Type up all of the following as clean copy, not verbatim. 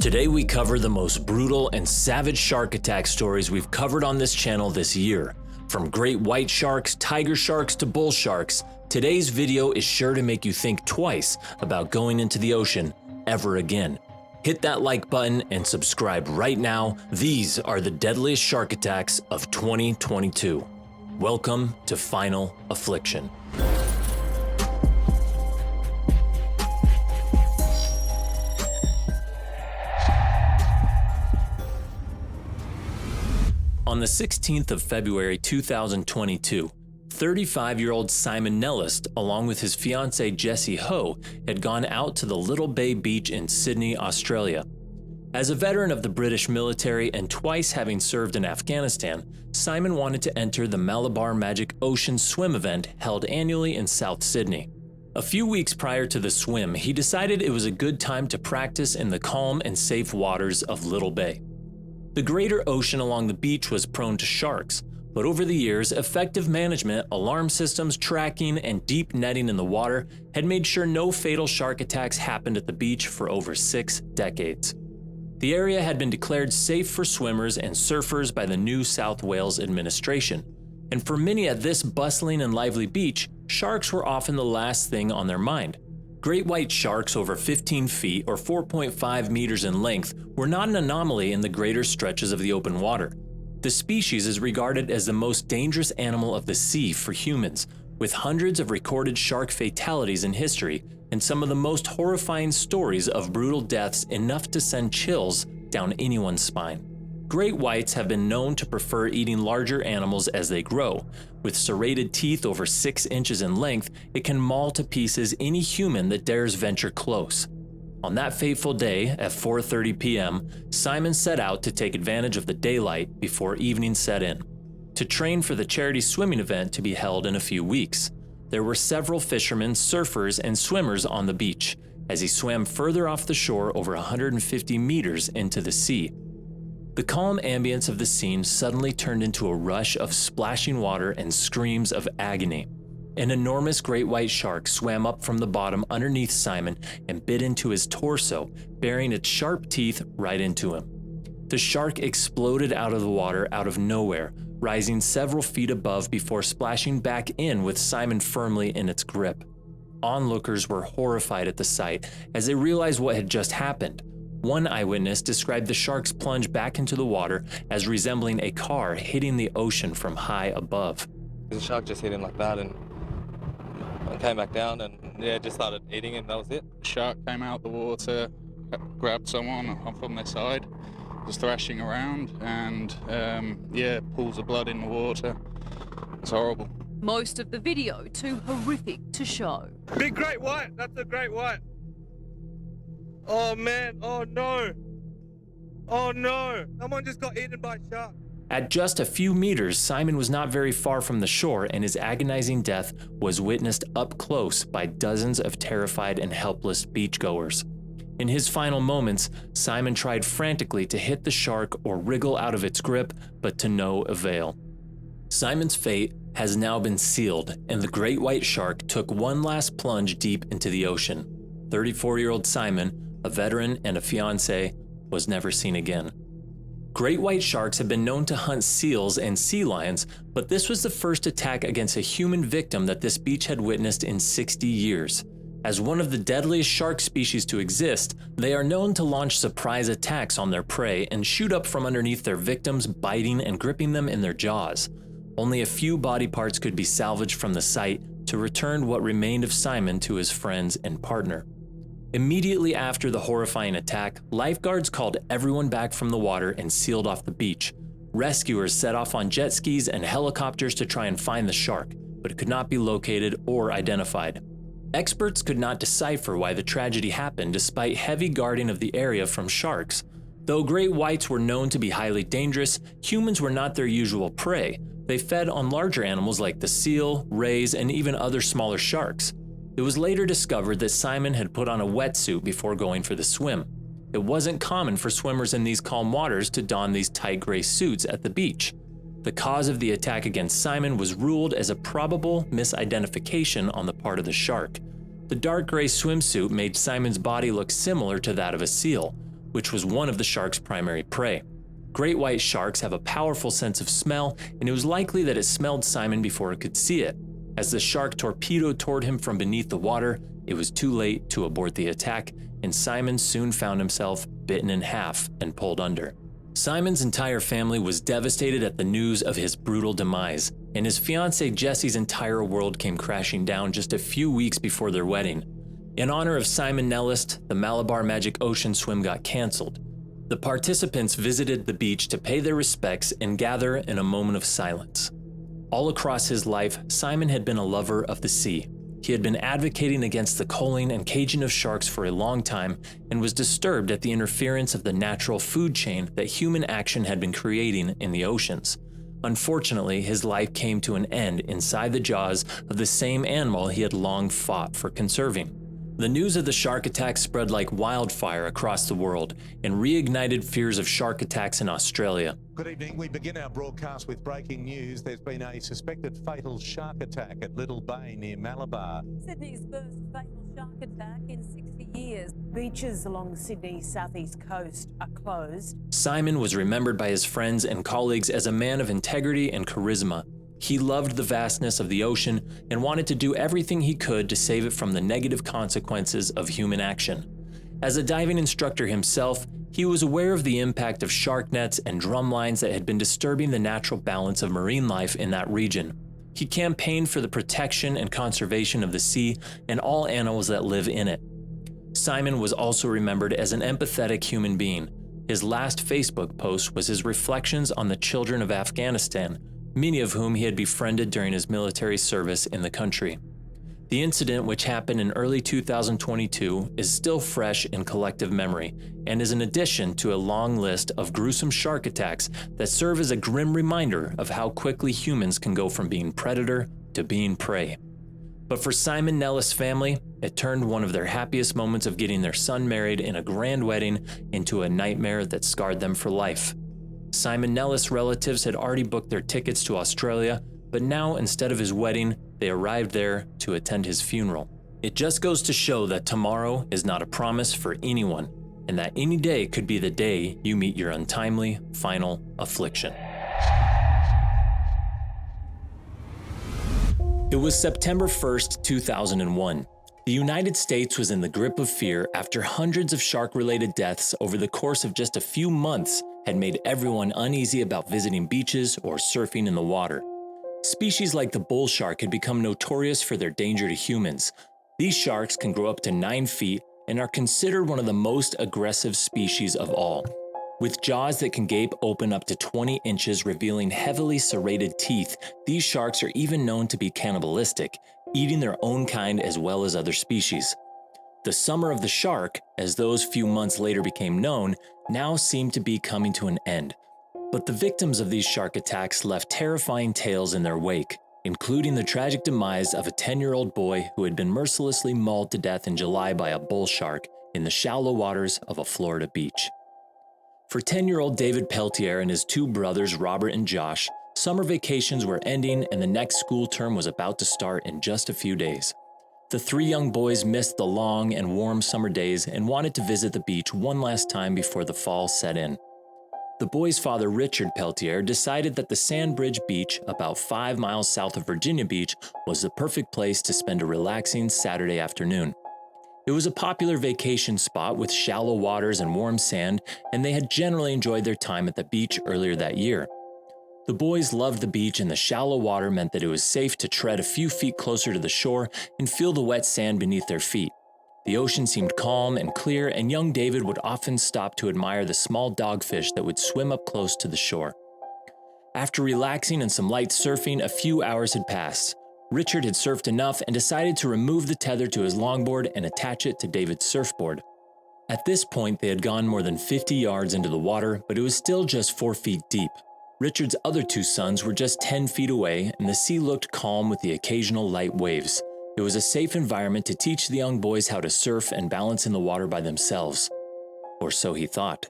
Today we cover the most brutal and savage shark attack stories we've covered on this channel this year. From great white sharks, tiger sharks to bull sharks, today's video is sure to make you think twice about going into the ocean ever again. Hit that like button and subscribe right now. These are the deadliest shark attacks of 2022. Welcome to Final Affliction. On the 16th of February 2022, 35-year-old Simon Nellist, along with his fiancée Jessie Ho, had gone out to the Little Bay Beach in Sydney, Australia. As a veteran of the British military and twice having served in Afghanistan, Simon wanted to enter the Malabar Magic Ocean Swim event held annually in South Sydney. A few weeks prior to the swim, he decided it was a good time to practice in the calm and safe waters of Little Bay. The greater ocean along the beach was prone to sharks, but over the years, effective management, alarm systems, tracking, and deep netting in the water had made sure no fatal shark attacks happened at the beach for over 6 decades. The area had been declared safe for swimmers and surfers by the New South Wales administration, and for many at this bustling and lively beach, sharks were often the last thing on their mind. Great white sharks over 15 feet or 4.5 meters in length were not an anomaly in the greater stretches of the open water. The species is regarded as the most dangerous animal of the sea for humans, with hundreds of recorded shark fatalities in history and some of the most horrifying stories of brutal deaths enough to send chills down anyone's spine. Great whites have been known to prefer eating larger animals as they grow. With serrated teeth over 6 inches in length, it can maul to pieces any human that dares venture close. On that fateful day at 4:30 p.m., Simon set out to take advantage of the daylight before evening set in, to train for the charity swimming event to be held in a few weeks. There were several fishermen, surfers, and swimmers on the beach as he swam further off the shore over 150 meters into the sea. The calm ambience of the scene suddenly turned into a rush of splashing water and screams of agony. An enormous great white shark swam up from the bottom underneath Simon and bit into his torso, burying its sharp teeth right into him. The shark exploded out of the water out of nowhere, rising several feet above before splashing back in with Simon firmly in its grip. Onlookers were horrified at the sight as they realized what had just happened. One eyewitness described the shark's plunge back into the water as resembling a car hitting the ocean from high above. The shark just hit him like that and came back down and just started eating him. That was it. The shark came out the water, grabbed someone from their side, was thrashing around and pools of blood in the water. It's horrible. Most of the video too horrific to show. Big great white, that's a great white. Oh man, oh no. Oh no, someone just got eaten by a shark. At just a few meters, Simon was not very far from the shore, and his agonizing death was witnessed up close by dozens of terrified and helpless beachgoers. In his final moments, Simon tried frantically to hit the shark or wriggle out of its grip, but to no avail. Simon's fate has now been sealed, and the great white shark took one last plunge deep into the ocean. 34-year-old Simon, a veteran and a fiancé, was never seen again. Great white sharks have been known to hunt seals and sea lions, but this was the first attack against a human victim that this beach had witnessed in 60 years. As one of the deadliest shark species to exist, they are known to launch surprise attacks on their prey and shoot up from underneath their victims, biting and gripping them in their jaws. Only a few body parts could be salvaged from the site to return what remained of Simon to his friends and partner. Immediately after the horrifying attack, lifeguards called everyone back from the water and sealed off the beach. Rescuers set off on jet skis and helicopters to try and find the shark, but it could not be located or identified. Experts could not decipher why the tragedy happened despite heavy guarding of the area from sharks. Though great whites were known to be highly dangerous, humans were not their usual prey. They fed on larger animals like the seal, rays, and even other smaller sharks. It was later discovered that Simon had put on a wetsuit before going for the swim. It wasn't common for swimmers in these calm waters to don these tight gray suits at the beach. The cause of the attack against Simon was ruled as a probable misidentification on the part of the shark. The dark gray swimsuit made Simon's body look similar to that of a seal, which was one of the shark's primary prey. Great white sharks have a powerful sense of smell, and it was likely that it smelled Simon before it could see it. As the shark torpedoed toward him from beneath the water, it was too late to abort the attack, and Simon soon found himself bitten in half and pulled under. Simon's entire family was devastated at the news of his brutal demise, and his fiancée Jessie's entire world came crashing down just a few weeks before their wedding. In honor of Simon Nellist, the Malabar Magic Ocean Swim got canceled. The participants visited the beach to pay their respects and gather in a moment of silence. All across his life, Simon had been a lover of the sea. He had been advocating against the culling and caging of sharks for a long time and was disturbed at the interference of the natural food chain that human action had been creating in the oceans. Unfortunately, his life came to an end inside the jaws of the same animal he had long fought for conserving. The news of the shark attack spread like wildfire across the world and reignited fears of shark attacks in Australia. Good evening. We begin our broadcast with breaking news. There's been a suspected fatal shark attack at Little Bay near Malabar. Sydney's first fatal shark attack in 60 years. Beaches along Sydney's southeast coast are closed. Simon was remembered by his friends and colleagues as a man of integrity and charisma. He loved the vastness of the ocean and wanted to do everything he could to save it from the negative consequences of human action. As a diving instructor himself, he was aware of the impact of shark nets and drum lines that had been disturbing the natural balance of marine life in that region. He campaigned for the protection and conservation of the sea and all animals that live in it. Simon was also remembered as an empathetic human being. His last Facebook post was his reflections on the children of Afghanistan, many of whom he had befriended during his military service in the country. The incident, which happened in early 2022, is still fresh in collective memory and is an addition to a long list of gruesome shark attacks that serve as a grim reminder of how quickly humans can go from being predator to being prey. But for Simon Nellist's family, it turned one of their happiest moments of getting their son married in a grand wedding into a nightmare that scarred them for life. Simon Nellist's relatives had already booked their tickets to Australia, but now instead of his wedding, they arrived there to attend his funeral. It just goes to show that tomorrow is not a promise for anyone, and that any day could be the day you meet your untimely, final affliction. It was September 1st, 2001. The United States was in the grip of fear after hundreds of shark-related deaths over the course of just a few months had made everyone uneasy about visiting beaches or surfing in the water. Species like the bull shark had become notorious for their danger to humans. These sharks can grow up to 9 feet and are considered one of the most aggressive species of all. With jaws that can gape open up to 20 inches, revealing heavily serrated teeth, these sharks are even known to be cannibalistic, eating their own kind as well as other species. The summer of the shark, as those few months later became known, now seemed to be coming to an end. But the victims of these shark attacks left terrifying tales in their wake, including the tragic demise of a 10-year-old boy who had been mercilessly mauled to death in July by a bull shark in the shallow waters of a Florida beach. For 10-year-old David Peltier and his 2 brothers, Robert and Josh, summer vacations were ending and the next school term was about to start in just a few days. The 3 young boys missed the long and warm summer days and wanted to visit the beach one last time before the fall set in. The boys' father, Richard Peltier, decided that the Sandbridge Beach, about 5 miles south of Virginia Beach, was the perfect place to spend a relaxing Saturday afternoon. It was a popular vacation spot with shallow waters and warm sand, and they had generally enjoyed their time at the beach earlier that year. The boys loved the beach, and the shallow water meant that it was safe to tread a few feet closer to the shore and feel the wet sand beneath their feet. The ocean seemed calm and clear, and young David would often stop to admire the small dogfish that would swim up close to the shore. After relaxing and some light surfing, a few hours had passed. Richard had surfed enough and decided to remove the tether to his longboard and attach it to David's surfboard. At this point, they had gone more than 50 yards into the water, but it was still just 4 feet deep. Richard's other 2 sons were just 10 feet away, and the sea looked calm with the occasional light waves. It was a safe environment to teach the young boys how to surf and balance in the water by themselves. Or so he thought.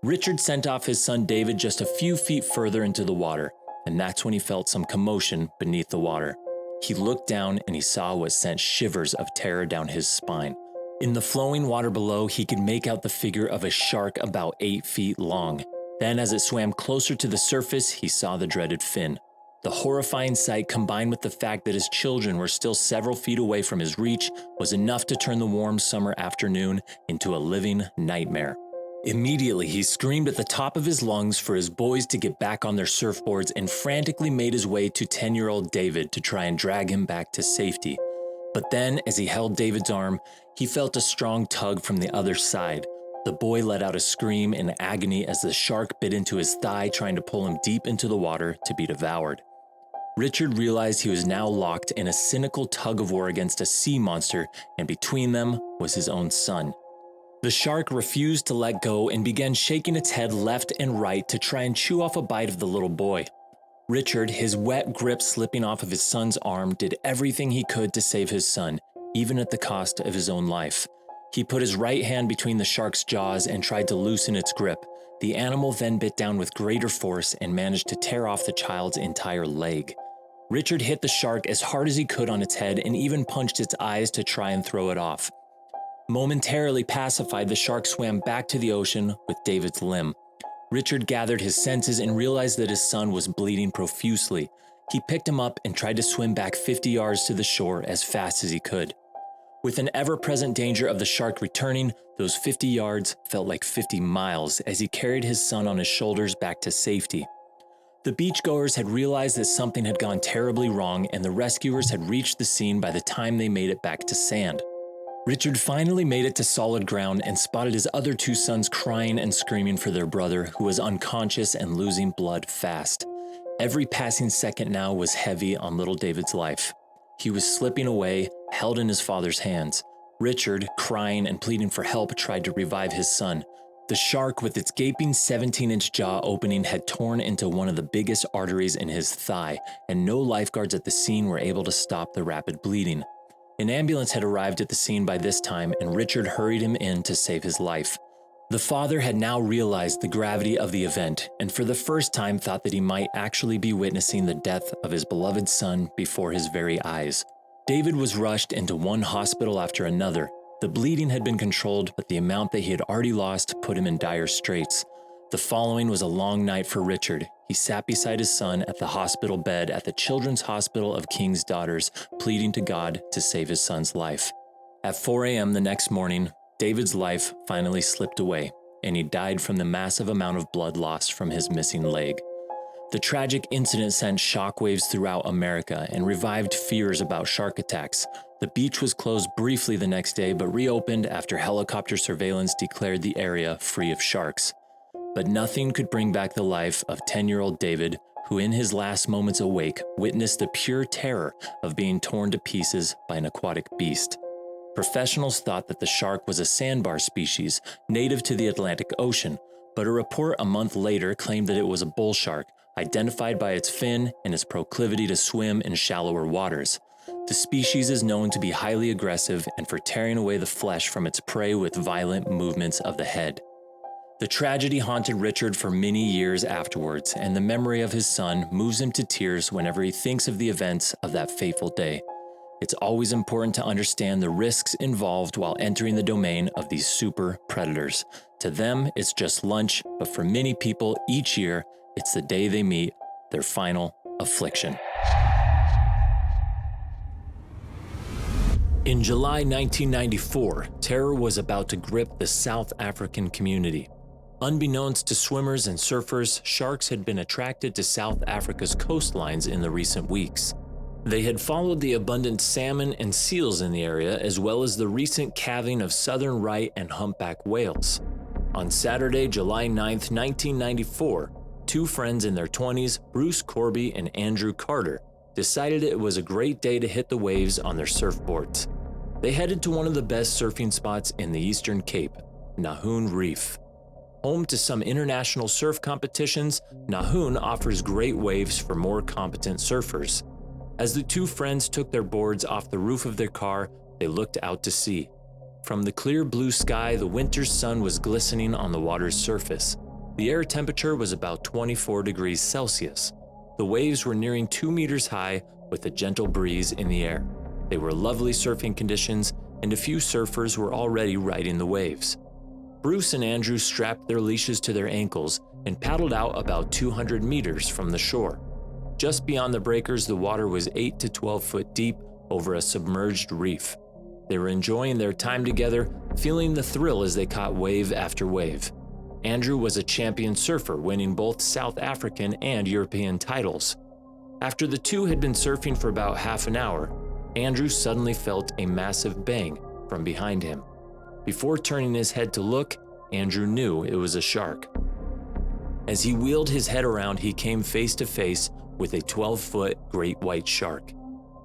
Richard sent off his son David just a few feet further into the water, and that's when he felt some commotion beneath the water. He looked down and he saw what sent shivers of terror down his spine. In the flowing water below, he could make out the figure of a shark about 8 feet long. Then, as it swam closer to the surface, he saw the dreaded fin. The horrifying sight, combined with the fact that his children were still several feet away from his reach, was enough to turn the warm summer afternoon into a living nightmare. Immediately, he screamed at the top of his lungs for his boys to get back on their surfboards and frantically made his way to 10-year-old David to try and drag him back to safety. But then, as he held David's arm, he felt a strong tug from the other side. The boy let out a scream in agony as the shark bit into his thigh, trying to pull him deep into the water to be devoured. Richard realized he was now locked in a cynical tug-of-war against a sea monster, and between them was his own son. The shark refused to let go and began shaking its head left and right to try and chew off a bite of the little boy. Richard, his wet grip slipping off of his son's arm, did everything he could to save his son, even at the cost of his own life. He put his right hand between the shark's jaws and tried to loosen its grip. The animal then bit down with greater force and managed to tear off the child's entire leg. Richard hit the shark as hard as he could on its head and even punched its eyes to try and throw it off. Momentarily pacified, the shark swam back to the ocean with David's limb. Richard gathered his senses and realized that his son was bleeding profusely. He picked him up and tried to swim back 50 yards to the shore as fast as he could. With an ever-present danger of the shark returning, those 50 yards felt like 50 miles as he carried his son on his shoulders back to safety. The beachgoers had realized that something had gone terribly wrong, and the rescuers had reached the scene by the time they made it back to sand. Richard finally made it to solid ground and spotted his other two sons crying and screaming for their brother, who was unconscious and losing blood fast. Every passing second now was heavy on little David's life. He was slipping away, held in his father's hands. Richard, crying and pleading for help, tried to revive his son. The shark, with its gaping 17-inch jaw opening, had torn into one of the biggest arteries in his thigh, and no lifeguards at the scene were able to stop the rapid bleeding. An ambulance had arrived at the scene by this time, and Richard hurried him in to save his life. The father had now realized the gravity of the event, and for the first time thought that he might actually be witnessing the death of his beloved son before his very eyes. David was rushed into one hospital after another. The bleeding had been controlled, but the amount that he had already lost put him in dire straits. The following was a long night for Richard. He sat beside his son at the hospital bed at the Children's Hospital of King's Daughters, pleading to God to save his son's life. At 4 a.m. the next morning, David's life finally slipped away, and he died from the massive amount of blood lost from his missing leg. The tragic incident sent shockwaves throughout America and revived fears about shark attacks. The beach was closed briefly the next day, but reopened after helicopter surveillance declared the area free of sharks. But nothing could bring back the life of 10-year-old David, who in his last moments awake witnessed the pure terror of being torn to pieces by an aquatic beast. Professionals thought that the shark was a sandbar species native to the Atlantic Ocean, but a report a month later claimed that it was a bull shark, identified by its fin and its proclivity to swim in shallower waters. The species is known to be highly aggressive and for tearing away the flesh from its prey with violent movements of the head. The tragedy haunted Richard for many years afterwards, and the memory of his son moves him to tears whenever he thinks of the events of that fateful day. It's always important to understand the risks involved while entering the domain of these super predators. To them, it's just lunch, but for many people each year, it's the day they meet their final affliction. In July 1994, terror was about to grip the South African community. Unbeknownst to swimmers and surfers, sharks had been attracted to South Africa's coastlines in the recent weeks. They had followed the abundant salmon and seals in the area, as well as the recent calving of southern right and humpback whales. On Saturday, July 9, 1994, two friends in their 20s, Bruce Corby and Andrew Carter, decided it was a great day to hit the waves on their surfboards. They headed to one of the best surfing spots in the Eastern Cape, Nahoon Reef. Home to some international surf competitions, Nahoon offers great waves for more competent surfers. As the two friends took their boards off the roof of their car, they looked out to sea. From the clear blue sky, the winter's sun was glistening on the water's surface. The air temperature was about 24 degrees Celsius. The waves were nearing 2 meters high with a gentle breeze in the air. They were lovely surfing conditions, and a few surfers were already riding the waves. Bruce and Andrew strapped their leashes to their ankles and paddled out about 200 meters from the shore. Just beyond the breakers, the water was 8 to 12 foot deep over a submerged reef. They were enjoying their time together, feeling the thrill as they caught wave after wave. Andrew was a champion surfer, winning both South African and European titles. After the two had been surfing for about half an hour, Andrew suddenly felt a massive bang from behind him. Before turning his head to look, Andrew knew it was a shark. As he wheeled his head around, he came face to face with a 12-foot great white shark.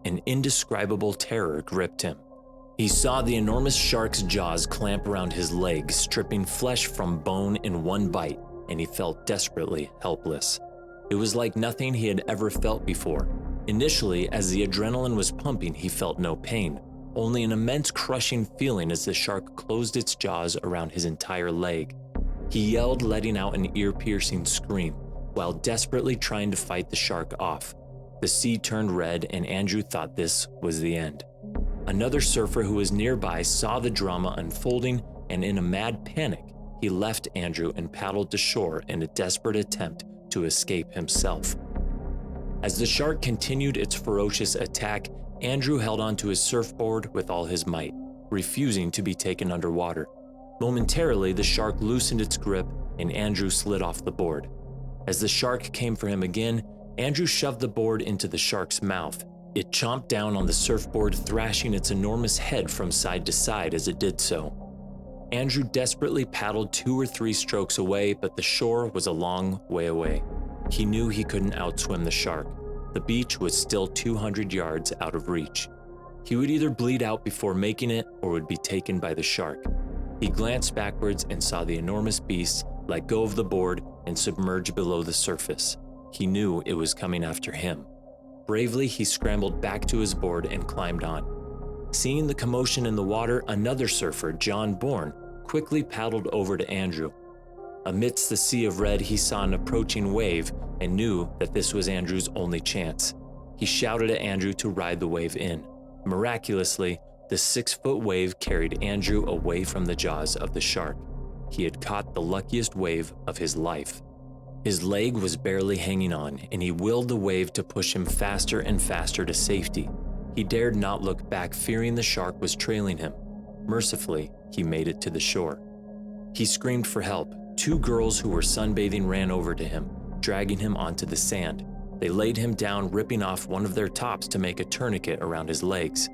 An indescribable terror gripped him. He saw the enormous shark's jaws clamp around his leg, stripping flesh from bone in one bite, and he felt desperately helpless. It was like nothing he had ever felt before. Initially, as the adrenaline was pumping, he felt no pain, only an immense crushing feeling as the shark closed its jaws around his entire leg. He yelled, letting out an ear-piercing scream, while desperately trying to fight the shark off. The sea turned red, and Andrew thought this was the end. Another surfer who was nearby saw the drama unfolding, and in a mad panic, he left Andrew and paddled to shore in a desperate attempt to escape himself. As the shark continued its ferocious attack, Andrew held onto his surfboard with all his might, refusing to be taken underwater. Momentarily, the shark loosened its grip, and Andrew slid off the board. As the shark came for him again, Andrew shoved the board into the shark's mouth. It chomped down on the surfboard, thrashing its enormous head from side to side as it did so. Andrew desperately paddled 2 or 3 strokes away, but the shore was a long way away. He knew he couldn't outswim the shark. The beach was still 200 yards out of reach. He would either bleed out before making it or would be taken by the shark. He glanced backwards and saw the enormous beast let go of the board and submerge below the surface. He knew it was coming after him. Bravely, he scrambled back to his board and climbed on. Seeing the commotion in the water, another surfer, John Bourne, quickly paddled over to Andrew. Amidst the sea of red, he saw an approaching wave and knew that this was Andrew's only chance. He shouted at Andrew to ride the wave in. Miraculously, the 6-foot wave carried Andrew away from the jaws of the shark. He had caught the luckiest wave of his life. His leg was barely hanging on, and he willed the wave to push him faster and faster to safety. He dared not look back, fearing the shark was trailing him. Mercifully, he made it to the shore. He screamed for help. 2 girls who were sunbathing ran over to him, dragging him onto the sand. They laid him down, ripping off one of their tops to make a tourniquet around his legs.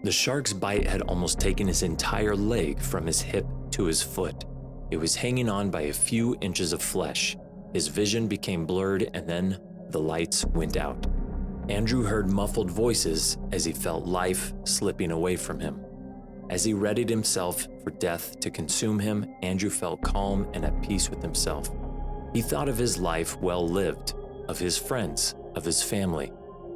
The shark's bite had almost taken his entire leg from his hip to his foot. It was hanging on by a few inches of flesh. His vision became blurred, and then the lights went out. Andrew heard muffled voices as he felt life slipping away from him. As he readied himself for death to consume him, Andrew felt calm and at peace with himself. He thought of his life well lived, of his friends, of his family.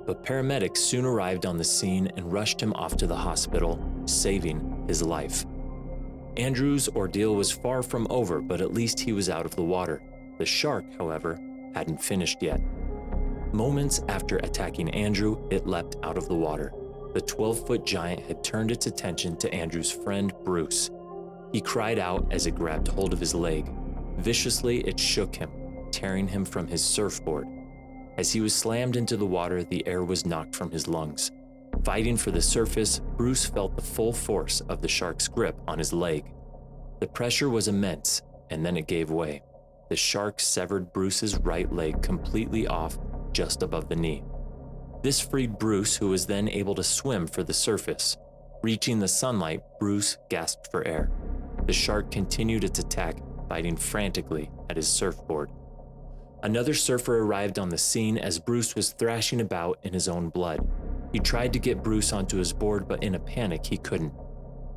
But paramedics soon arrived on the scene and rushed him off to the hospital, saving his life. Andrew's ordeal was far from over, but at least he was out of the water. The shark, however, hadn't finished yet. Moments after attacking Andrew, it leapt out of the water. The 12-foot giant had turned its attention to Andrew's friend, Bruce. He cried out as it grabbed hold of his leg. Viciously, it shook him, tearing him from his surfboard. As he was slammed into the water, the air was knocked from his lungs. Fighting for the surface, Bruce felt the full force of the shark's grip on his leg. The pressure was immense, and then it gave way. The shark severed Bruce's right leg completely off just above the knee. This freed Bruce, who was then able to swim for the surface. Reaching the sunlight, Bruce gasped for air. The shark continued its attack, biting frantically at his surfboard. Another surfer arrived on the scene as Bruce was thrashing about in his own blood. He tried to get Bruce onto his board, but in a panic, he couldn't.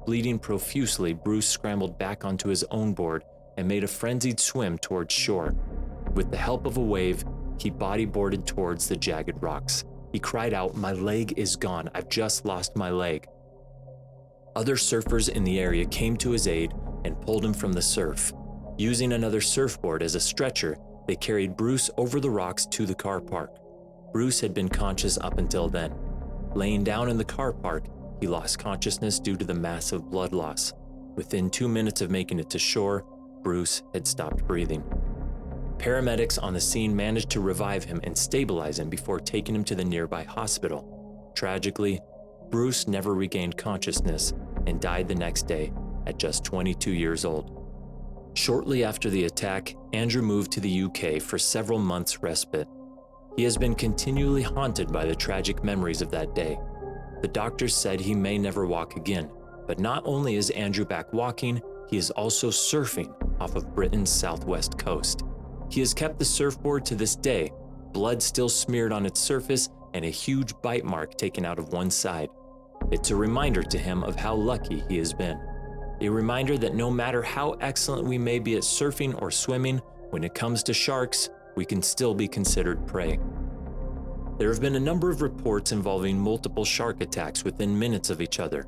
Bleeding profusely, Bruce scrambled back onto his own board and made a frenzied swim towards shore. With the help of a wave, he bodyboarded towards the jagged rocks. He cried out, "My leg is gone. I've just lost my leg." Other surfers in the area came to his aid and pulled him from the surf. Using another surfboard as a stretcher, they carried Bruce over the rocks to the car park. Bruce had been conscious up until then. Laying down in the car park, He lost consciousness due to the massive blood loss. Within 2 minutes of making it to shore, Bruce had stopped breathing. Paramedics on the scene managed to revive him and stabilize him before taking him to the nearby hospital. Tragically, Bruce never regained consciousness and died the next day at just 22 years old. Shortly after the attack, Andrew moved to the UK for several months' respite. He has been continually haunted by the tragic memories of that day. The doctors said he may never walk again, but not only is Andrew back walking, he is also surfing off of Britain's southwest coast. He has kept the surfboard to this day, blood still smeared on its surface and a huge bite mark taken out of one side. It's a reminder to him of how lucky he has been. A reminder that no matter how excellent we may be at surfing or swimming, when it comes to sharks, we can still be considered prey. There have been a number of reports involving multiple shark attacks within minutes of each other.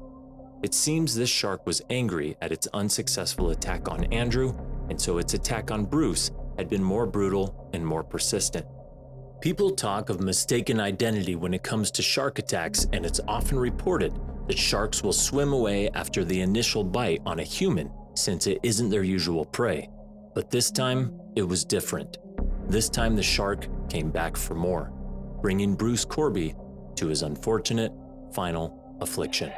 It seems this shark was angry at its unsuccessful attack on Andrew, and so its attack on Bruce had been more brutal and more persistent. People talk of mistaken identity when it comes to shark attacks, and it's often reported that sharks will swim away after the initial bite on a human since it isn't their usual prey. But this time, it was different. This time the shark came back for more, bringing Bruce Corby to his unfortunate final affliction.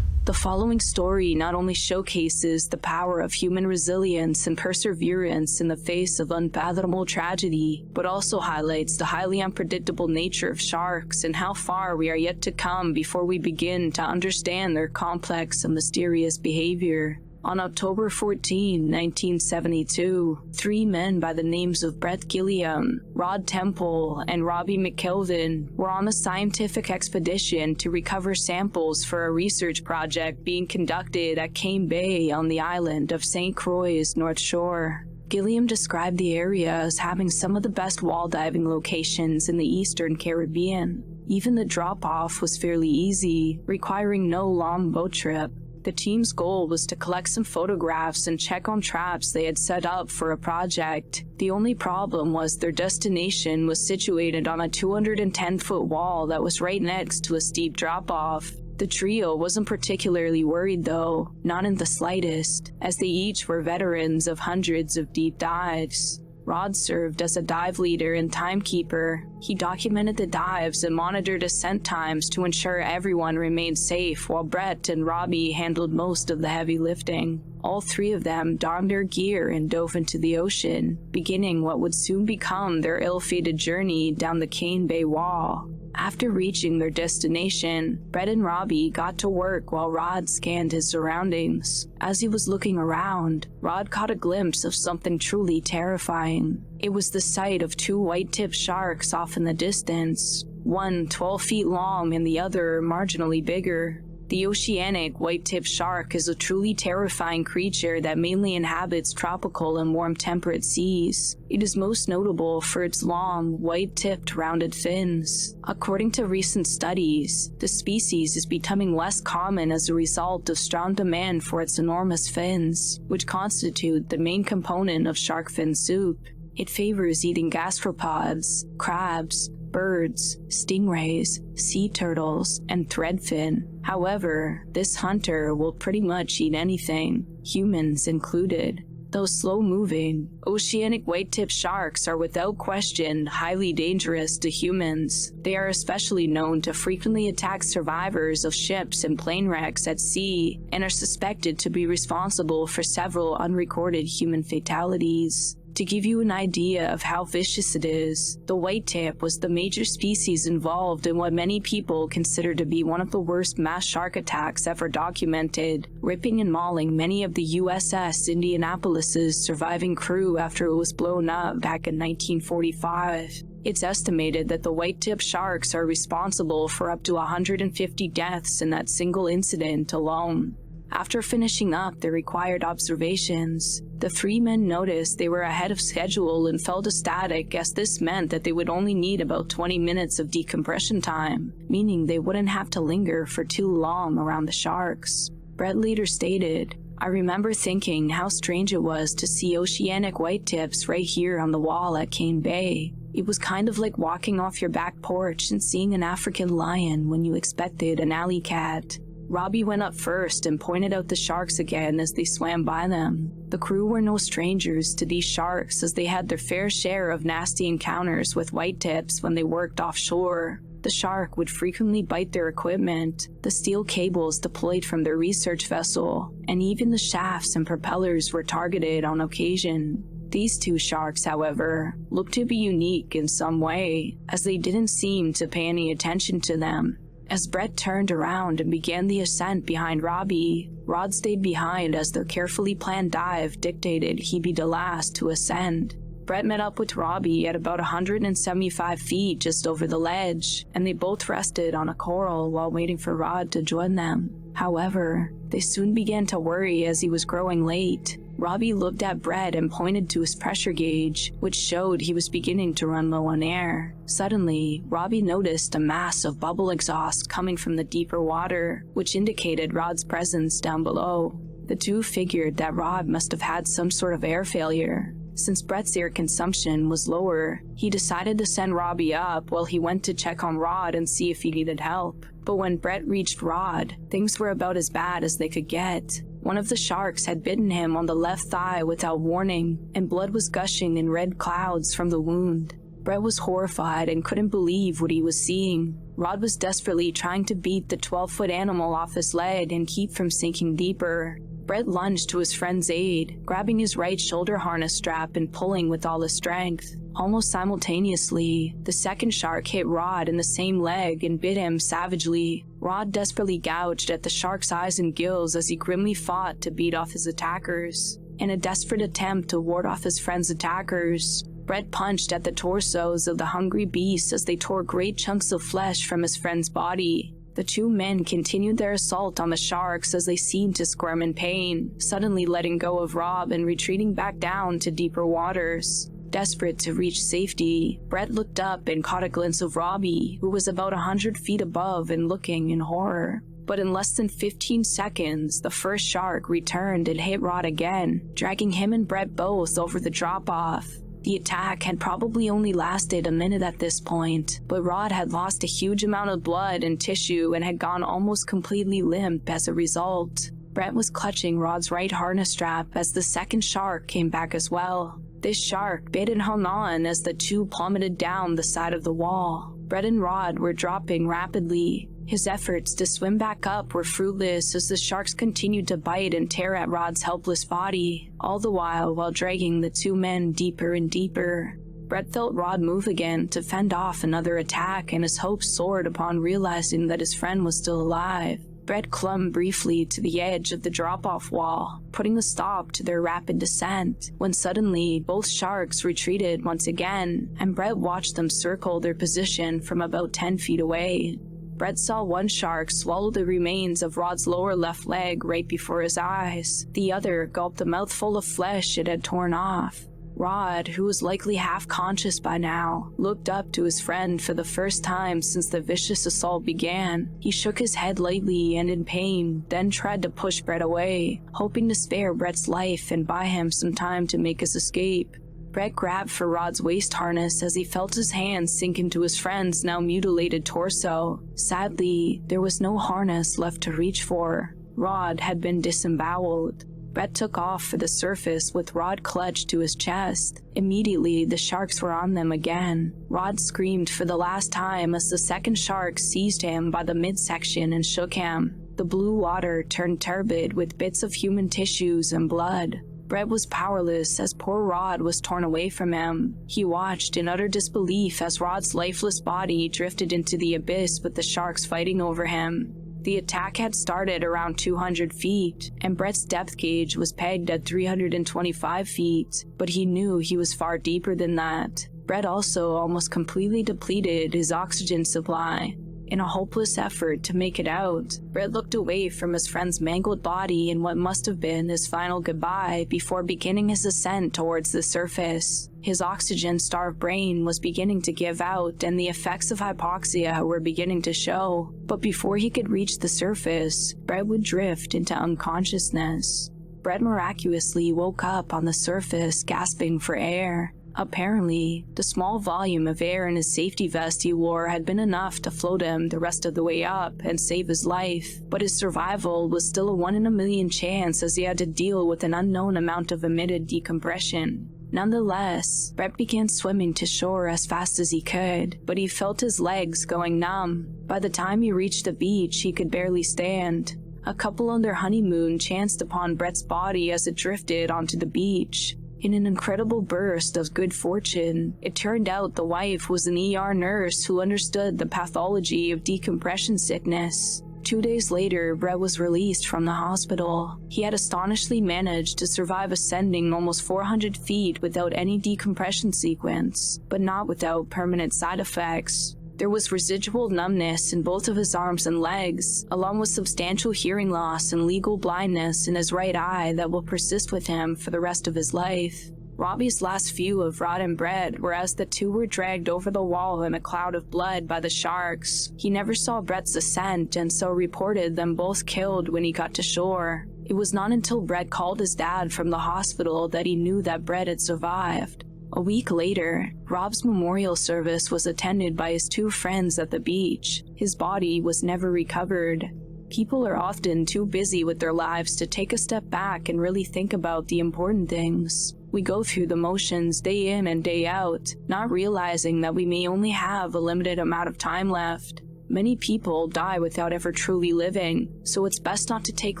The following story not only showcases the power of human resilience and perseverance in the face of unfathomable tragedy, but also highlights the highly unpredictable nature of sharks and how far we are yet to come before we begin to understand their complex and mysterious behavior. On October 14, 1972, 3 men by the names of Brett Gilliam, Rod Temple, and Robbie McKelvin were on a scientific expedition to recover samples for a research project being conducted at Cane Bay on the island of St. Croix's North Shore. Gilliam described the area as having some of the best wall diving locations in the Eastern Caribbean. Even the drop-off was fairly easy, requiring no long boat trip. The team's goal was to collect some photographs and check on traps they had set up for a project. The only problem was their destination was situated on a 210-foot wall that was right next to a steep drop-off. The trio wasn't particularly worried though, not in the slightest, as they each were veterans of hundreds of deep dives. Rod served as a dive leader and timekeeper. He documented the dives and monitored ascent times to ensure everyone remained safe, while Brett and Robbie handled most of the heavy lifting. All 3 of them donned their gear and dove into the ocean, beginning what would soon become their ill-fated journey down the Cane Bay Wall. After reaching their destination, Brett and Robbie got to work while Rod scanned his surroundings. As he was looking around, Rod caught a glimpse of something truly terrifying. It was the sight of 2 white-tipped sharks off in the distance, one 12 feet long and the other marginally bigger. The oceanic white-tipped shark is a truly terrifying creature that mainly inhabits tropical and warm temperate seas. It is most notable for its long, white-tipped, rounded fins. According to recent studies, the species is becoming less common as a result of strong demand for its enormous fins, which constitute the main component of shark fin soup. It favors eating gastropods, crabs, birds, stingrays, sea turtles, and threadfin. However, this hunter will pretty much eat anything, humans included. Those slow-moving, oceanic white-tipped sharks are without question highly dangerous to humans. They are especially known to frequently attack survivors of ships and plane wrecks at sea, and are suspected to be responsible for several unrecorded human fatalities. To give you an idea of how vicious it is, the white-tip was the major species involved in what many people consider to be one of the worst mass shark attacks ever documented, ripping and mauling many of the USS Indianapolis's surviving crew after it was blown up back in 1945. It's estimated that the white-tip sharks are responsible for up to 150 deaths in that single incident alone. After finishing up their required observations, the 3 men noticed they were ahead of schedule and felt ecstatic, as this meant that they would only need about 20 minutes of decompression time, meaning they wouldn't have to linger for too long around the sharks. Brett later stated, "I remember thinking how strange it was to see oceanic white tips right here on the wall at Cane Bay. It was kind of like walking off your back porch and seeing an African lion when you expected an alley cat. Robbie went up first and pointed out the sharks again as they swam by them. The crew were no strangers to these sharks, as they had their fair share of nasty encounters with white tips when they worked offshore. The shark would frequently bite their equipment, the steel cables deployed from their research vessel, and even the shafts and propellers were targeted on occasion. These two sharks, however, looked to be unique in some way, as they didn't seem to pay any attention to them. As Brett turned around and began the ascent behind Robbie, Rod stayed behind as their carefully planned dive dictated he be the last to ascend. Brett met up with Robbie at about 175 feet just over the ledge, and they both rested on a coral while waiting for Rod to join them. However, they soon began to worry as he was growing late. Robbie looked at Brett and pointed to his pressure gauge, which showed he was beginning to run low on air. Suddenly, Robbie noticed a mass of bubble exhaust coming from the deeper water, which indicated Rod's presence down below. The two figured that Rod must have had some sort of air failure. Since Brett's air consumption was lower, he decided to send Robbie up while he went to check on Rod and see if he needed help. But when Brett reached Rod, things were about as bad as they could get. One of the sharks had bitten him on the left thigh without warning, and blood was gushing in red clouds from the wound. Brett was horrified and couldn't believe what he was seeing. Rod was desperately trying to beat the 12-foot animal off his leg and keep from sinking deeper. Brett lunged to his friend's aid, grabbing his right shoulder harness strap and pulling with all his strength. Almost simultaneously, the second shark hit Rod in the same leg and bit him savagely. Rod desperately gouged at the shark's eyes and gills as he grimly fought to beat off his attackers. In a desperate attempt to ward off his friend's attackers, Brett punched at the torsos of the hungry beast as they tore great chunks of flesh from his friend's body. The two men continued their assault on the sharks as they seemed to squirm in pain, suddenly letting go of Rob and retreating back down to deeper waters. Desperate to reach safety, Brett looked up and caught a glimpse of Robbie, who was about 100 feet above and looking in horror. But in less than 15 seconds, the first shark returned and hit Rod again, dragging him and Brett both over the drop-off. The attack had probably only lasted a minute at this point, but Rod had lost a huge amount of blood and tissue and had gone almost completely limp as a result. Brett was clutching Rod's right harness strap as the second shark came back as well. This shark bit and hung on as the two plummeted down the side of the wall. Brett and Rod were dropping rapidly. His efforts to swim back up were fruitless as the sharks continued to bite and tear at Rod's helpless body, all the while dragging the two men deeper and deeper. Brett felt Rod move again to fend off another attack, and his hopes soared upon realizing that his friend was still alive. Brett clung briefly to the edge of the drop-off wall, putting a stop to their rapid descent, when suddenly both sharks retreated once again, and Brett watched them circle their position from about 10 feet away. Brett saw one shark swallow the remains of Rod's lower left leg right before his eyes. The other gulped a mouthful of flesh it had torn off. Rod, who was likely half-conscious by now, looked up to his friend for the first time since the vicious assault began. He shook his head lightly and in pain, then tried to push Brett away, hoping to spare Brett's life and buy him some time to make his escape. Brett grabbed for Rod's waist harness as he felt his hands sink into his friend's now mutilated torso. Sadly, there was no harness left to reach for. Rod had been disemboweled. Brett took off for the surface with Rod clutched to his chest. Immediately, the sharks were on them again. Rod screamed for the last time as the second shark seized him by the midsection and shook him. The blue water turned turbid with bits of human tissues and blood. Brett was powerless as poor Rod was torn away from him. He watched in utter disbelief as Rod's lifeless body drifted into the abyss with the sharks fighting over him. The attack had started around 200 feet, and Brett's depth gauge was pegged at 325 feet, but he knew he was far deeper than that. Brett also almost completely depleted his oxygen supply. In a hopeless effort to make it out, Brett looked away from his friend's mangled body in what must have been his final goodbye before beginning his ascent towards the surface. His oxygen-starved brain was beginning to give out and the effects of hypoxia were beginning to show, but before he could reach the surface, Brett would drift into unconsciousness. Brett miraculously woke up on the surface, gasping for air. Apparently, the small volume of air in his safety vest he wore had been enough to float him the rest of the way up and save his life, but his survival was still a 1 in a million chance as he had to deal with an unknown amount of emitted decompression. Nonetheless, Brett began swimming to shore as fast as he could, but he felt his legs going numb. By the time he reached the beach, he could barely stand. A couple on their honeymoon chanced upon Brett's body as it drifted onto the beach. In an incredible burst of good fortune, it turned out the wife was an ER nurse who understood the pathology of decompression sickness. 2 days later, Brett was released from the hospital. He had astonishingly managed to survive ascending almost 400 feet without any decompression sequence, but not without permanent side effects. There was residual numbness in both of his arms and legs, along with substantial hearing loss and legal blindness in his right eye that will persist with him for the rest of his life. Robbie's last view of Rod and Brett were as the two were dragged over the wall in a cloud of blood by the sharks. He never saw Brett's ascent and so reported them both killed when he got to shore. It was not until Brett called his dad from the hospital that he knew that Brett had survived. A week later, Rob's memorial service was attended by his two friends at the beach. His body was never recovered. People are often too busy with their lives to take a step back and really think about the important things. We go through the motions day in and day out, not realizing that we may only have a limited amount of time left. Many people die without ever truly living, so it's best not to take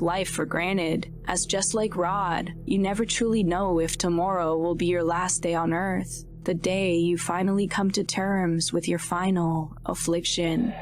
life for granted, as just like Rod, you never truly know if tomorrow will be your last day on Earth, the day you finally come to terms with your final affliction.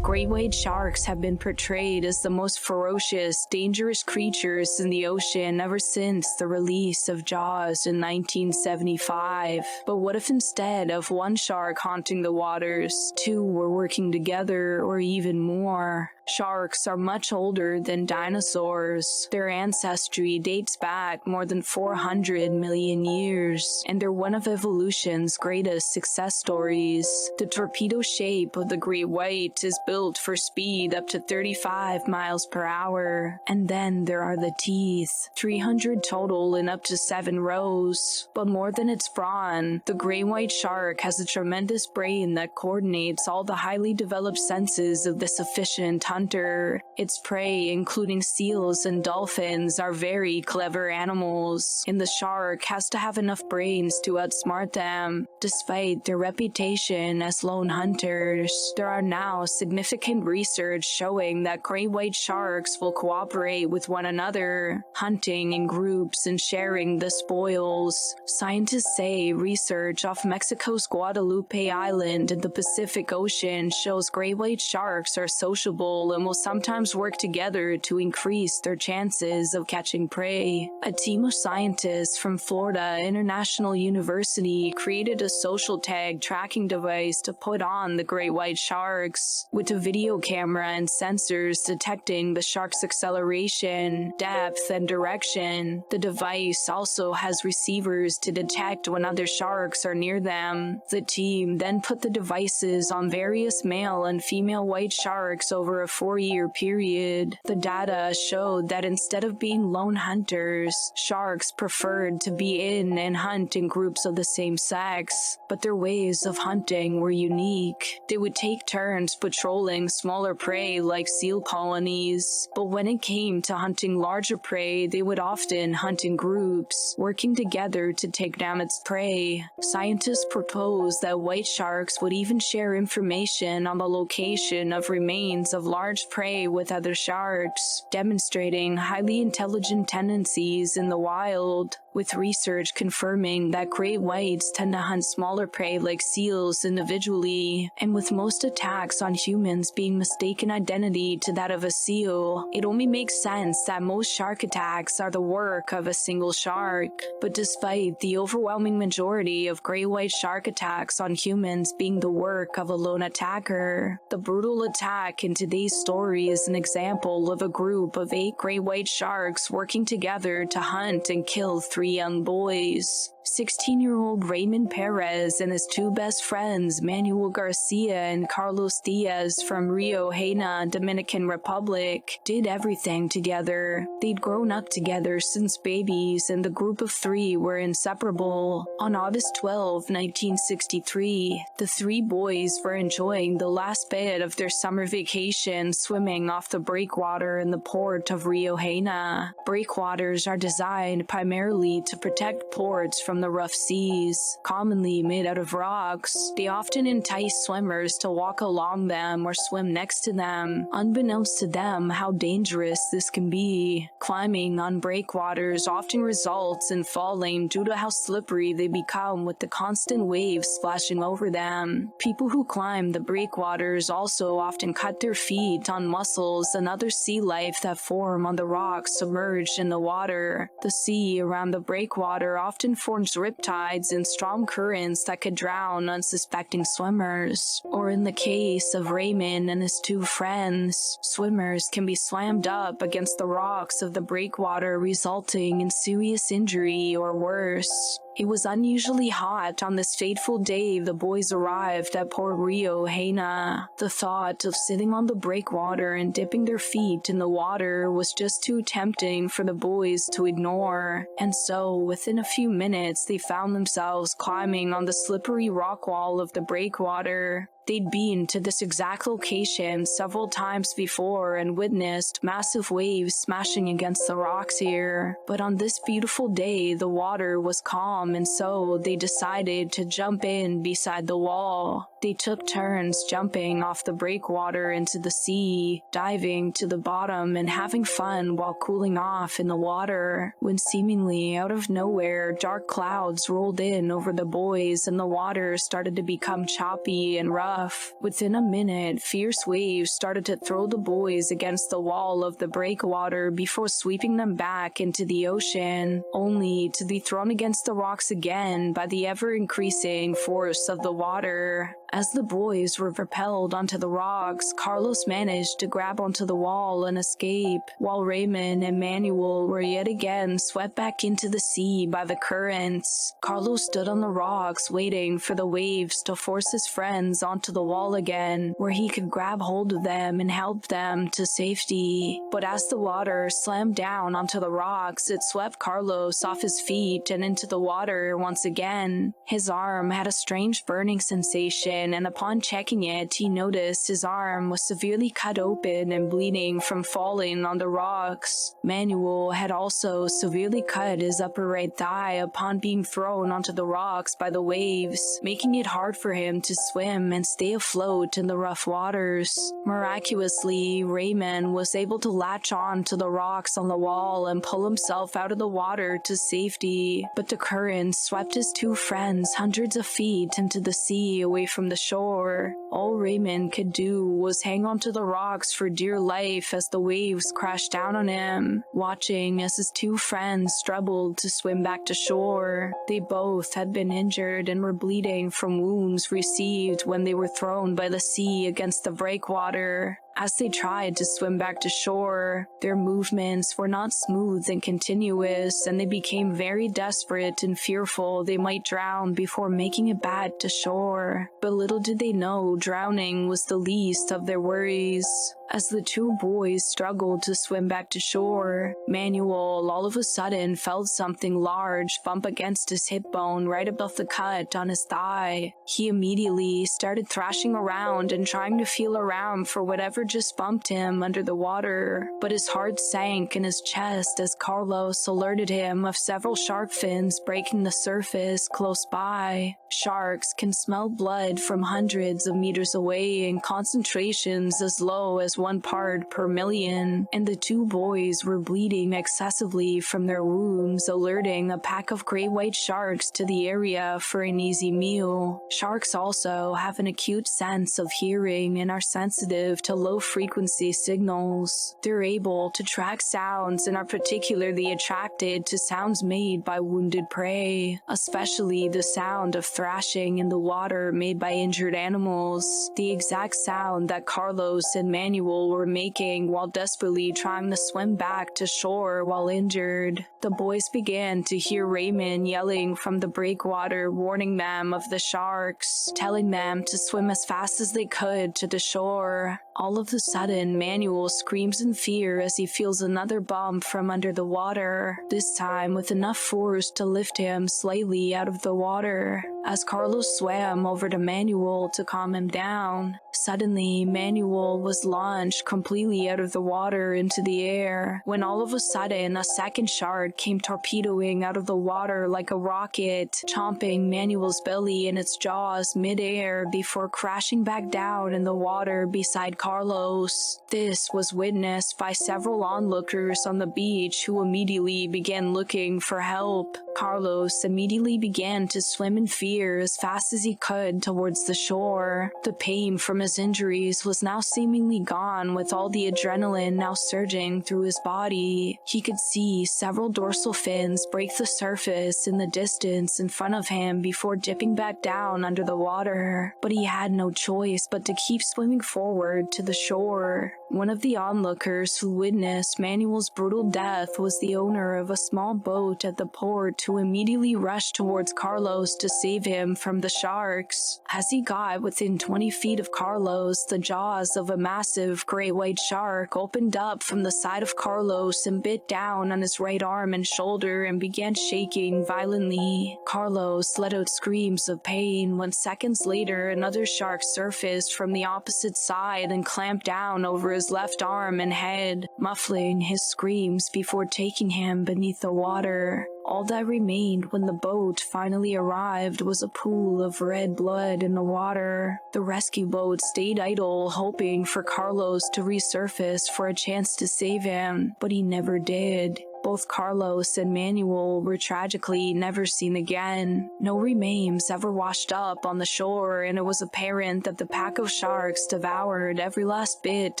Great white sharks have been portrayed as the most ferocious, dangerous creatures in the ocean ever since the release of Jaws in 1975. But what if instead of one shark haunting the waters, two were working together, or even more? Sharks are much older than dinosaurs. Their ancestry dates back more than 400 million years, and they're one of evolution's greatest success stories. The torpedo shape of the great white is built for speed up to 35 miles per hour. And then there are the teeth, 300 total in up to 7 rows. But more than its brawn, the great white shark has a tremendous brain that coordinates all the highly developed senses of this efficient hunter. Its prey, including seals and dolphins, are very clever animals, and the shark has to have enough brains to outsmart them. Despite their reputation as lone hunters, there are now significant research showing that great white sharks will cooperate with one another, hunting in groups and sharing the spoils. Scientists say research off Mexico's Guadalupe Island in the Pacific Ocean shows great white sharks are sociable and will sometimes work together to increase their chances of catching prey. A team of scientists from Florida International University created a social tag tracking device to put on the great white sharks, with a video camera and sensors detecting the shark's acceleration, depth, and direction. The device also has receivers to detect when other sharks are near them. The team then put the devices on various male and female white sharks over a 4-year period. The data showed that instead of being lone hunters, sharks preferred to be in and hunt in groups of the same sex, but their ways of hunting were unique. They would take turns patrolling smaller prey like seal colonies, but when it came to hunting larger prey, they would often hunt in groups, working together to take down its prey. Scientists proposed that white sharks would even share information on the location of remains of large prey with other sharks, demonstrating highly intelligent tendencies in the wild, with research confirming that great whites tend to hunt smaller prey like seals individually, and with most attacks on humans being mistaken identity to that of a seal, it only makes sense that most shark attacks are the work of a single shark. But despite the overwhelming majority of great white shark attacks on humans being the work of a lone attacker, the brutal attack in today's story is an example of a group of 8 great white sharks working together to hunt and kill 3 young boys. 16-year-old Raymond Perez and his 2 best friends, Manuel Garcia and Carlos Diaz from Rio Haina, Dominican Republic, did everything together. They'd grown up together since babies, and the group of 3 were inseparable. On August 12, 1963, the 3 boys were enjoying the last bit of their summer vacation swimming off the breakwater in the port of Rio Haina. Breakwaters are designed primarily to protect ports from the rough seas. Commonly made out of rocks, they often entice swimmers to walk along them or swim next to them, unbeknownst to them how dangerous this can be. Climbing on breakwaters often results in falling due to how slippery they become with the constant waves splashing over them. People who climb the breakwaters also often cut their feet on mussels and other sea life that form on the rocks submerged in the water. The sea around the breakwater often forms riptides and strong currents that could drown unsuspecting swimmers. Or in the case of Raymond and his 2 friends, swimmers can be slammed up against the rocks of the breakwater, resulting in serious injury or worse. It was unusually hot on this fateful day the boys arrived at Port Rio Haina. The thought of sitting on the breakwater and dipping their feet in the water was just too tempting for the boys to ignore, and so within a few minutes they found themselves climbing on the slippery rock wall of the breakwater. They'd been to this exact location several times before and witnessed massive waves smashing against the rocks here. But on this beautiful day, the water was calm, and so they decided to jump in beside the wall. They took turns jumping off the breakwater into the sea, diving to the bottom and having fun while cooling off in the water. When seemingly out of nowhere, dark clouds rolled in over the boys and the water started to become choppy and rough. Within a minute, fierce waves started to throw the boys against the wall of the breakwater before sweeping them back into the ocean, only to be thrown against the rocks again by the ever-increasing force of the water. As the boys were propelled onto the rocks, Carlos managed to grab onto the wall and escape, while Raymond and Manuel were yet again swept back into the sea by the currents. Carlos stood on the rocks waiting for the waves to force his friends onto the wall again, where he could grab hold of them and help them to safety. But as the water slammed down onto the rocks, it swept Carlos off his feet and into the water once again. His arm had a strange burning sensation, and upon checking it, he noticed his arm was severely cut open and bleeding from falling on the rocks. Manuel had also severely cut his upper right thigh upon being thrown onto the rocks by the waves, making it hard for him to swim and stay afloat in the rough waters. Miraculously, Raymond was able to latch on to the rocks on the wall and pull himself out of the water to safety, but the currents swept his 2 friends hundreds of feet into the sea away from the shore. All Raymond could do was hang onto the rocks for dear life as the waves crashed down on him, watching as his 2 friends struggled to swim back to shore. They both had been injured and were bleeding from wounds received when they were thrown by the sea against the breakwater. As they tried to swim back to shore, their movements were not smooth and continuous, and they became very desperate and fearful they might drown before making it back to shore. But little did they know drowning was the least of their worries. As the 2 boys struggled to swim back to shore, Manuel all of a sudden felt something large bump against his hip bone right above the cut on his thigh. He immediately started thrashing around and trying to feel around for whatever just bumped him under the water, but his heart sank in his chest as Carlos alerted him of several shark fins breaking the surface close by. Sharks can smell blood from hundreds of meters away in concentrations as low as 1 part per million, and the 2 boys were bleeding excessively from their wounds, alerting a pack of great white sharks to the area for an easy meal. Sharks also have an acute sense of hearing and are sensitive to low-frequency signals. They're able to track sounds and are particularly attracted to sounds made by wounded prey, especially the sound of thrashing in the water made by injured animals, the exact sound that Carlos and Manuel Manuel were making while desperately trying to swim back to shore while injured. The boys began to hear Raymond yelling from the breakwater, warning them of the sharks, telling them to swim as fast as they could to the shore. All of a sudden, Manuel screams in fear as he feels another bump from under the water, this time with enough force to lift him slightly out of the water. As Carlos swam over to Manuel to calm him down, suddenly Manuel was launched completely out of the water into the air, when all of a sudden a second shark came torpedoing out of the water like a rocket, chomping Manuel's belly in its jaws mid-air before crashing back down in the water beside Carlos. This was witnessed by several onlookers on the beach who immediately began looking for help. Carlos immediately began to swim in fear as fast as he could towards the shore. The pain from his injuries was now seemingly gone, with all the adrenaline now surging through his body. He could see several dorsal fins break the surface in the distance in front of him before dipping back down under the water, but he had no choice but to keep swimming forward to the shore. One of the onlookers who witnessed Manuel's brutal death was the owner of a small boat at the port, who immediately rushed towards Carlos to save him from the sharks. As he got within 20 feet of Carlos, the jaws of a massive great white shark opened up from the side of Carlos and bit down on his right arm and shoulder and began shaking violently. Carlos let out screams of pain when seconds later another shark surfaced from the opposite side and clamped down over his left arm and head, muffling his screams before taking him beneath the water. All that remained when the boat finally arrived was a pool of red blood in the water. The rescue boat stayed idle, hoping for Carlos to resurface for a chance to save him, but he never did. Both Carlos and Manuel were tragically never seen again. No remains ever washed up on the shore, and it was apparent that the pack of sharks devoured every last bit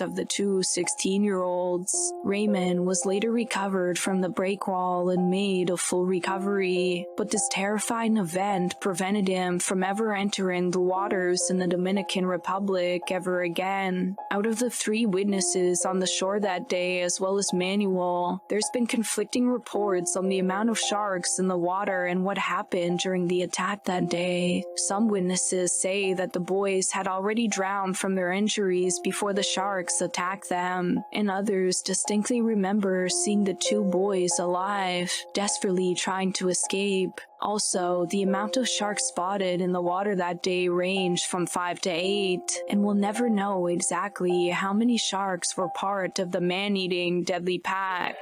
of the two 16-year-olds. Raymond was later recovered from the breakwall and made a full recovery, but this terrifying event prevented him from ever entering the waters in the Dominican Republic ever again. Out of the 3 witnesses on the shore that day, as well as Manuel, there's been conflicting reports on the amount of sharks in the water and what happened during the attack that day. Some witnesses say that the boys had already drowned from their injuries before the sharks attacked them, and others distinctly remember seeing the 2 boys alive, desperately trying to escape. Also, the amount of sharks spotted in the water that day ranged from 5 to 8, and we'll never know exactly how many sharks were part of the man-eating deadly pack.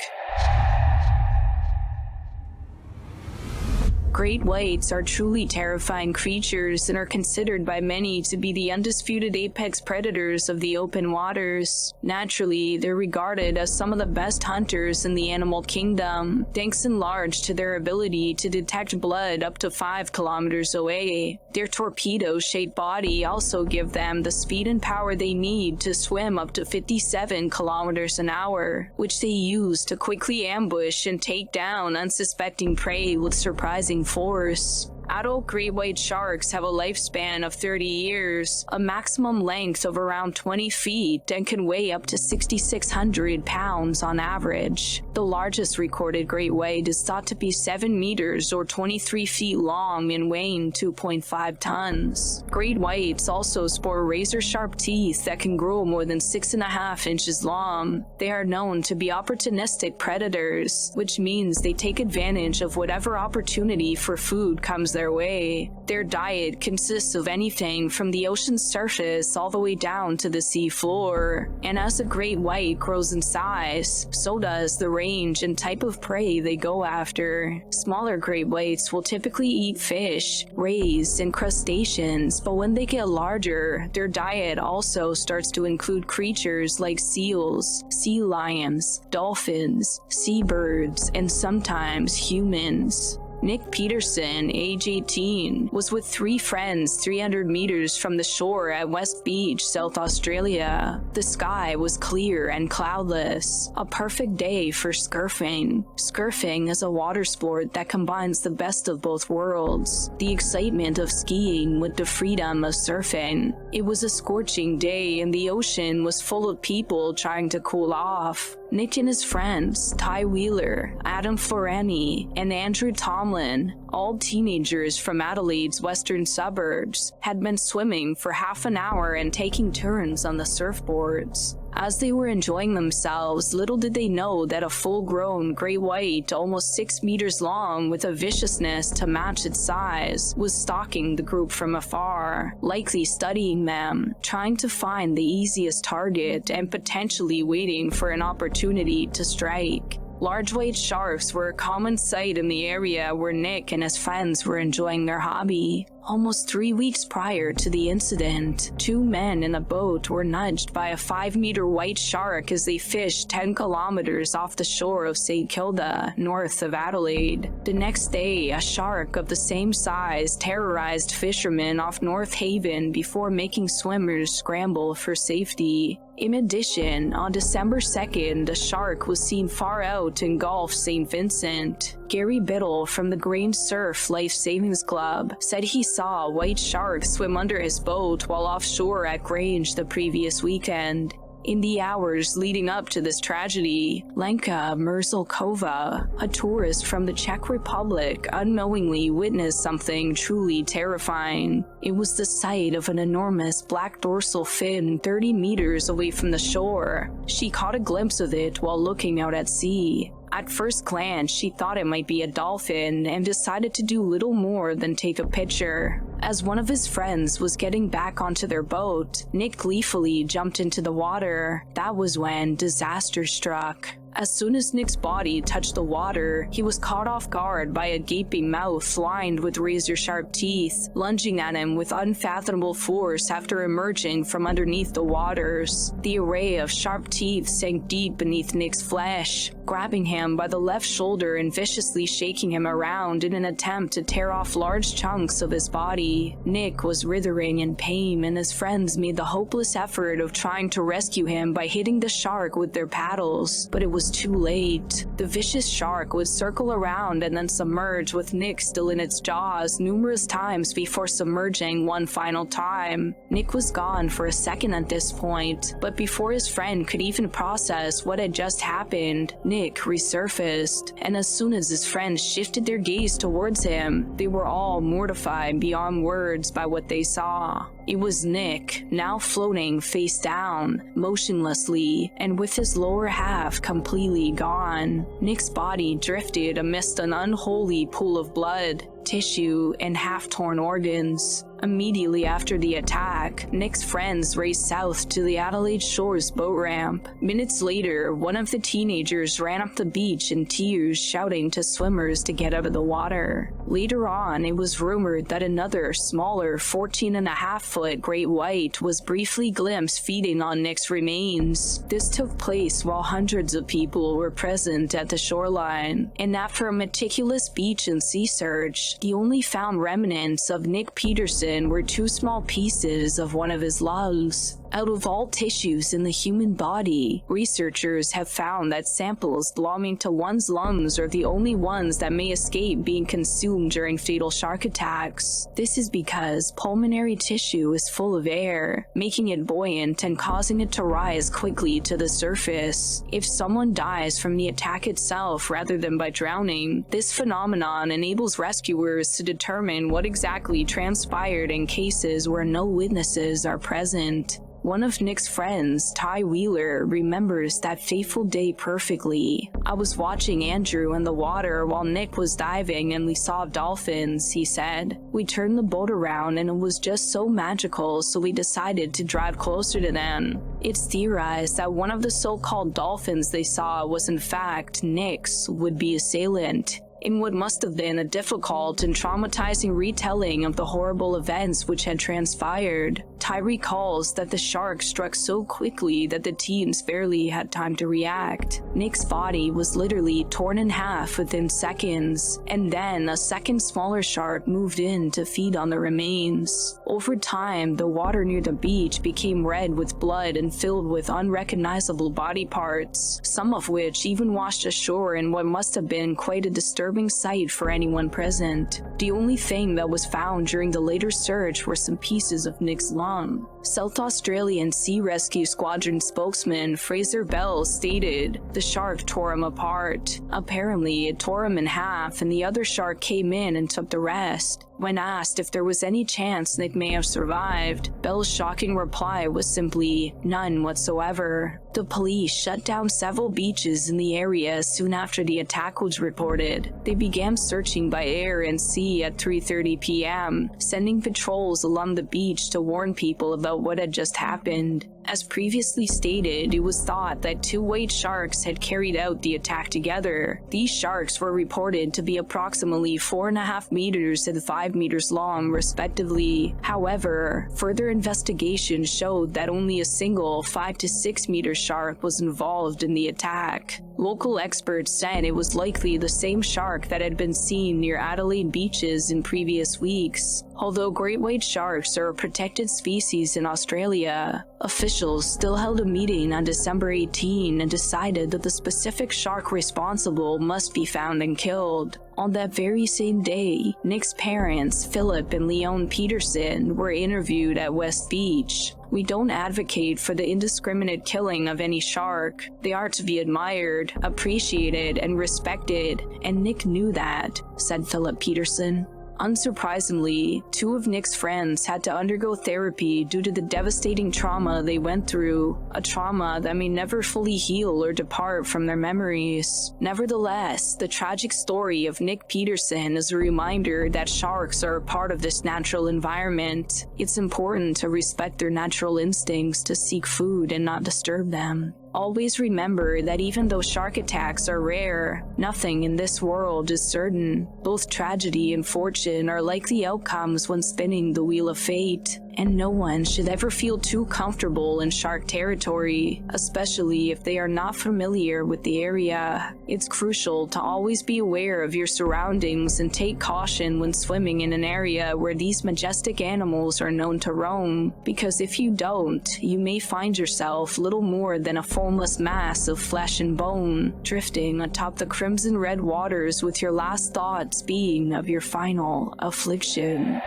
Great whites are truly terrifying creatures and are considered by many to be the undisputed apex predators of the open waters. Naturally, they're regarded as some of the best hunters in the animal kingdom, thanks in large to their ability to detect blood up to 5 kilometers away. Their torpedo-shaped body also give them the speed and power they need to swim up to 57 kilometers an hour, which they use to quickly ambush and take down unsuspecting prey with surprising force. Adult great white sharks have a lifespan of 30 years, a maximum length of around 20 feet, and can weigh up to 6,600 pounds on average. The largest recorded great white is thought to be 7 meters or 23 feet long and weighing 2.5 tons. Great whites also sport razor-sharp teeth that can grow more than 6.5 inches long. They are known to be opportunistic predators, which means they take advantage of whatever opportunity for food comes their way. Their diet consists of anything from the ocean's surface all the way down to the sea floor, and as a great white grows in size, so does the range and type of prey they go after. Smaller great whites will typically eat fish, rays, and crustaceans, but when they get larger, their diet also starts to include creatures like seals, sea lions, dolphins, seabirds, and sometimes humans. Nick Peterson, age 18, was with 3 friends 300 meters from the shore at West Beach, South Australia. The sky was clear and cloudless, a perfect day for surfing. Surfing is a water sport that combines the best of both worlds, the excitement of skiing with the freedom of surfing. It was a scorching day and the ocean was full of people trying to cool off. Nick and his friends, Ty Wheeler, Adam Florani, and Andrew Tomlin, all teenagers from Adelaide's western suburbs, had been swimming for half an hour and taking turns on the surfboards. As they were enjoying themselves, little did they know that a full-grown great white, almost 6 meters long with a viciousness to match its size, was stalking the group from afar, likely studying them, trying to find the easiest target and potentially waiting for an opportunity to strike. Large white sharks were a common sight in the area where Nick and his friends were enjoying their hobby. Almost 3 weeks prior to the incident, 2 men in a boat were nudged by a 5-meter white shark as they fished 10 kilometers off the shore of St. Kilda, north of Adelaide. The next day, a shark of the same size terrorized fishermen off North Haven before making swimmers scramble for safety. In addition, on December 2nd, a shark was seen far out in Gulf St. Vincent. Gary Biddle from the Grange Surf Life Savings Club said he saw a white shark swim under his boat while offshore at Grange the previous weekend. In the hours leading up to this tragedy, Lenka Merzlkova, a tourist from the Czech Republic, unknowingly witnessed something truly terrifying. It was the sight of an enormous black dorsal fin 30 meters away from the shore. She caught a glimpse of it while looking out at sea. At first glance, she thought it might be a dolphin and decided to do little more than take a picture. As one of his friends was getting back onto their boat, Nick gleefully jumped into the water. That was when disaster struck. As soon as Nick's body touched the water, he was caught off guard by a gaping mouth lined with razor-sharp teeth, lunging at him with unfathomable force after emerging from underneath the waters. The array of sharp teeth sank deep beneath Nick's flesh, grabbing him by the left shoulder and viciously shaking him around in an attempt to tear off large chunks of his body. Nick was writhing in pain, and his friends made the hopeless effort of trying to rescue him by hitting the shark with their paddles, but it was too late. The vicious shark would circle around and then submerge with Nick still in its jaws numerous times before submerging one final time. Nick was gone for a second at this point, but before his friend could even process what had just happened, Nick resurfaced, and as soon as his friends shifted their gaze towards him, they were all mortified beyond words by what they saw. It was Nick, now floating face down, motionlessly, and with his lower half completely gone. Nick's body drifted amidst an unholy pool of blood, tissue, and half-torn organs. Immediately after the attack, Nick's friends raced south to the Adelaide Shores boat ramp. Minutes later, one of the teenagers ran up the beach in tears, shouting to swimmers to get out of the water. Later on, it was rumored that another, smaller 14.5-foot great white was briefly glimpsed feeding on Nick's remains. This took place while hundreds of people were present at the shoreline, and after a meticulous beach and sea search, the only found remnants of Nick Peterson were 2 small pieces of one of his lungs. Out of all tissues in the human body, researchers have found that samples belonging to one's lungs are the only ones that may escape being consumed during fatal shark attacks. This is because pulmonary tissue is full of air, making it buoyant and causing it to rise quickly to the surface. If someone dies from the attack itself rather than by drowning, this phenomenon enables rescuers to determine what exactly transpired in cases where no witnesses are present. One of Nick's friends, Ty Wheeler, remembers that fateful day perfectly. "I was watching Andrew in the water while Nick was diving and we saw dolphins," he said. "We turned the boat around and it was just so magical, so we decided to drive closer to them." It's theorized that one of the so-called dolphins they saw was in fact Nick's would-be assailant. In what must have been a difficult and traumatizing retelling of the horrible events which had transpired, Ty recalls that the shark struck so quickly that the teens barely had time to react. Nick's body was literally torn in half within seconds, and then a second smaller shark moved in to feed on the remains. Over time, the water near the beach became red with blood and filled with unrecognizable body parts, some of which even washed ashore in what must have been quite a disturbing sight for anyone present. The only thing that was found during the later search were some pieces of Nick's lung. South Australian Sea Rescue Squadron spokesman Fraser Bell stated, "The shark tore him apart. Apparently, it tore him in half and the other shark came in and took the rest." When asked if there was any chance Nick may have survived, Bell's shocking reply was simply, "None whatsoever." The police shut down several beaches in the area soon after the attack was reported. They began searching by air and sea at 3:30 p.m., sending patrols along the beach to warn people about what had just happened. As previously stated, it was thought that two white sharks had carried out the attack together. These sharks were reported to be approximately 4.5 meters and 5 meters long, respectively. However, further investigation showed that only a single 5 to 6 meter shark was involved in the attack. Local experts said it was likely the same shark that had been seen near Adelaide beaches in previous weeks. Although great white sharks are a protected species in Australia, officials still held a meeting on December 18 and decided that the specific shark responsible must be found and killed. On that very same day, Nick's parents, Philip and Leon Peterson, were interviewed at West Beach. "We don't advocate for the indiscriminate killing of any shark. They are to be admired, appreciated, and respected, and Nick knew that," said Philip Peterson. Unsurprisingly, two of Nick's friends had to undergo therapy due to the devastating trauma they went through, a trauma that may never fully heal or depart from their memories. Nevertheless, the tragic story of Nick Peterson is a reminder that sharks are a part of this natural environment. It's important to respect their natural instincts to seek food and not disturb them. Always remember that even though shark attacks are rare, nothing in this world is certain. Both tragedy and fortune are likely outcomes when spinning the wheel of fate, and no one should ever feel too comfortable in shark territory, especially if they are not familiar with the area. It's crucial to always be aware of your surroundings and take caution when swimming in an area where these majestic animals are known to roam, because if you don't, you may find yourself little more than a formless mass of flesh and bone, drifting atop the crimson red waters with your last thoughts being of your final affliction.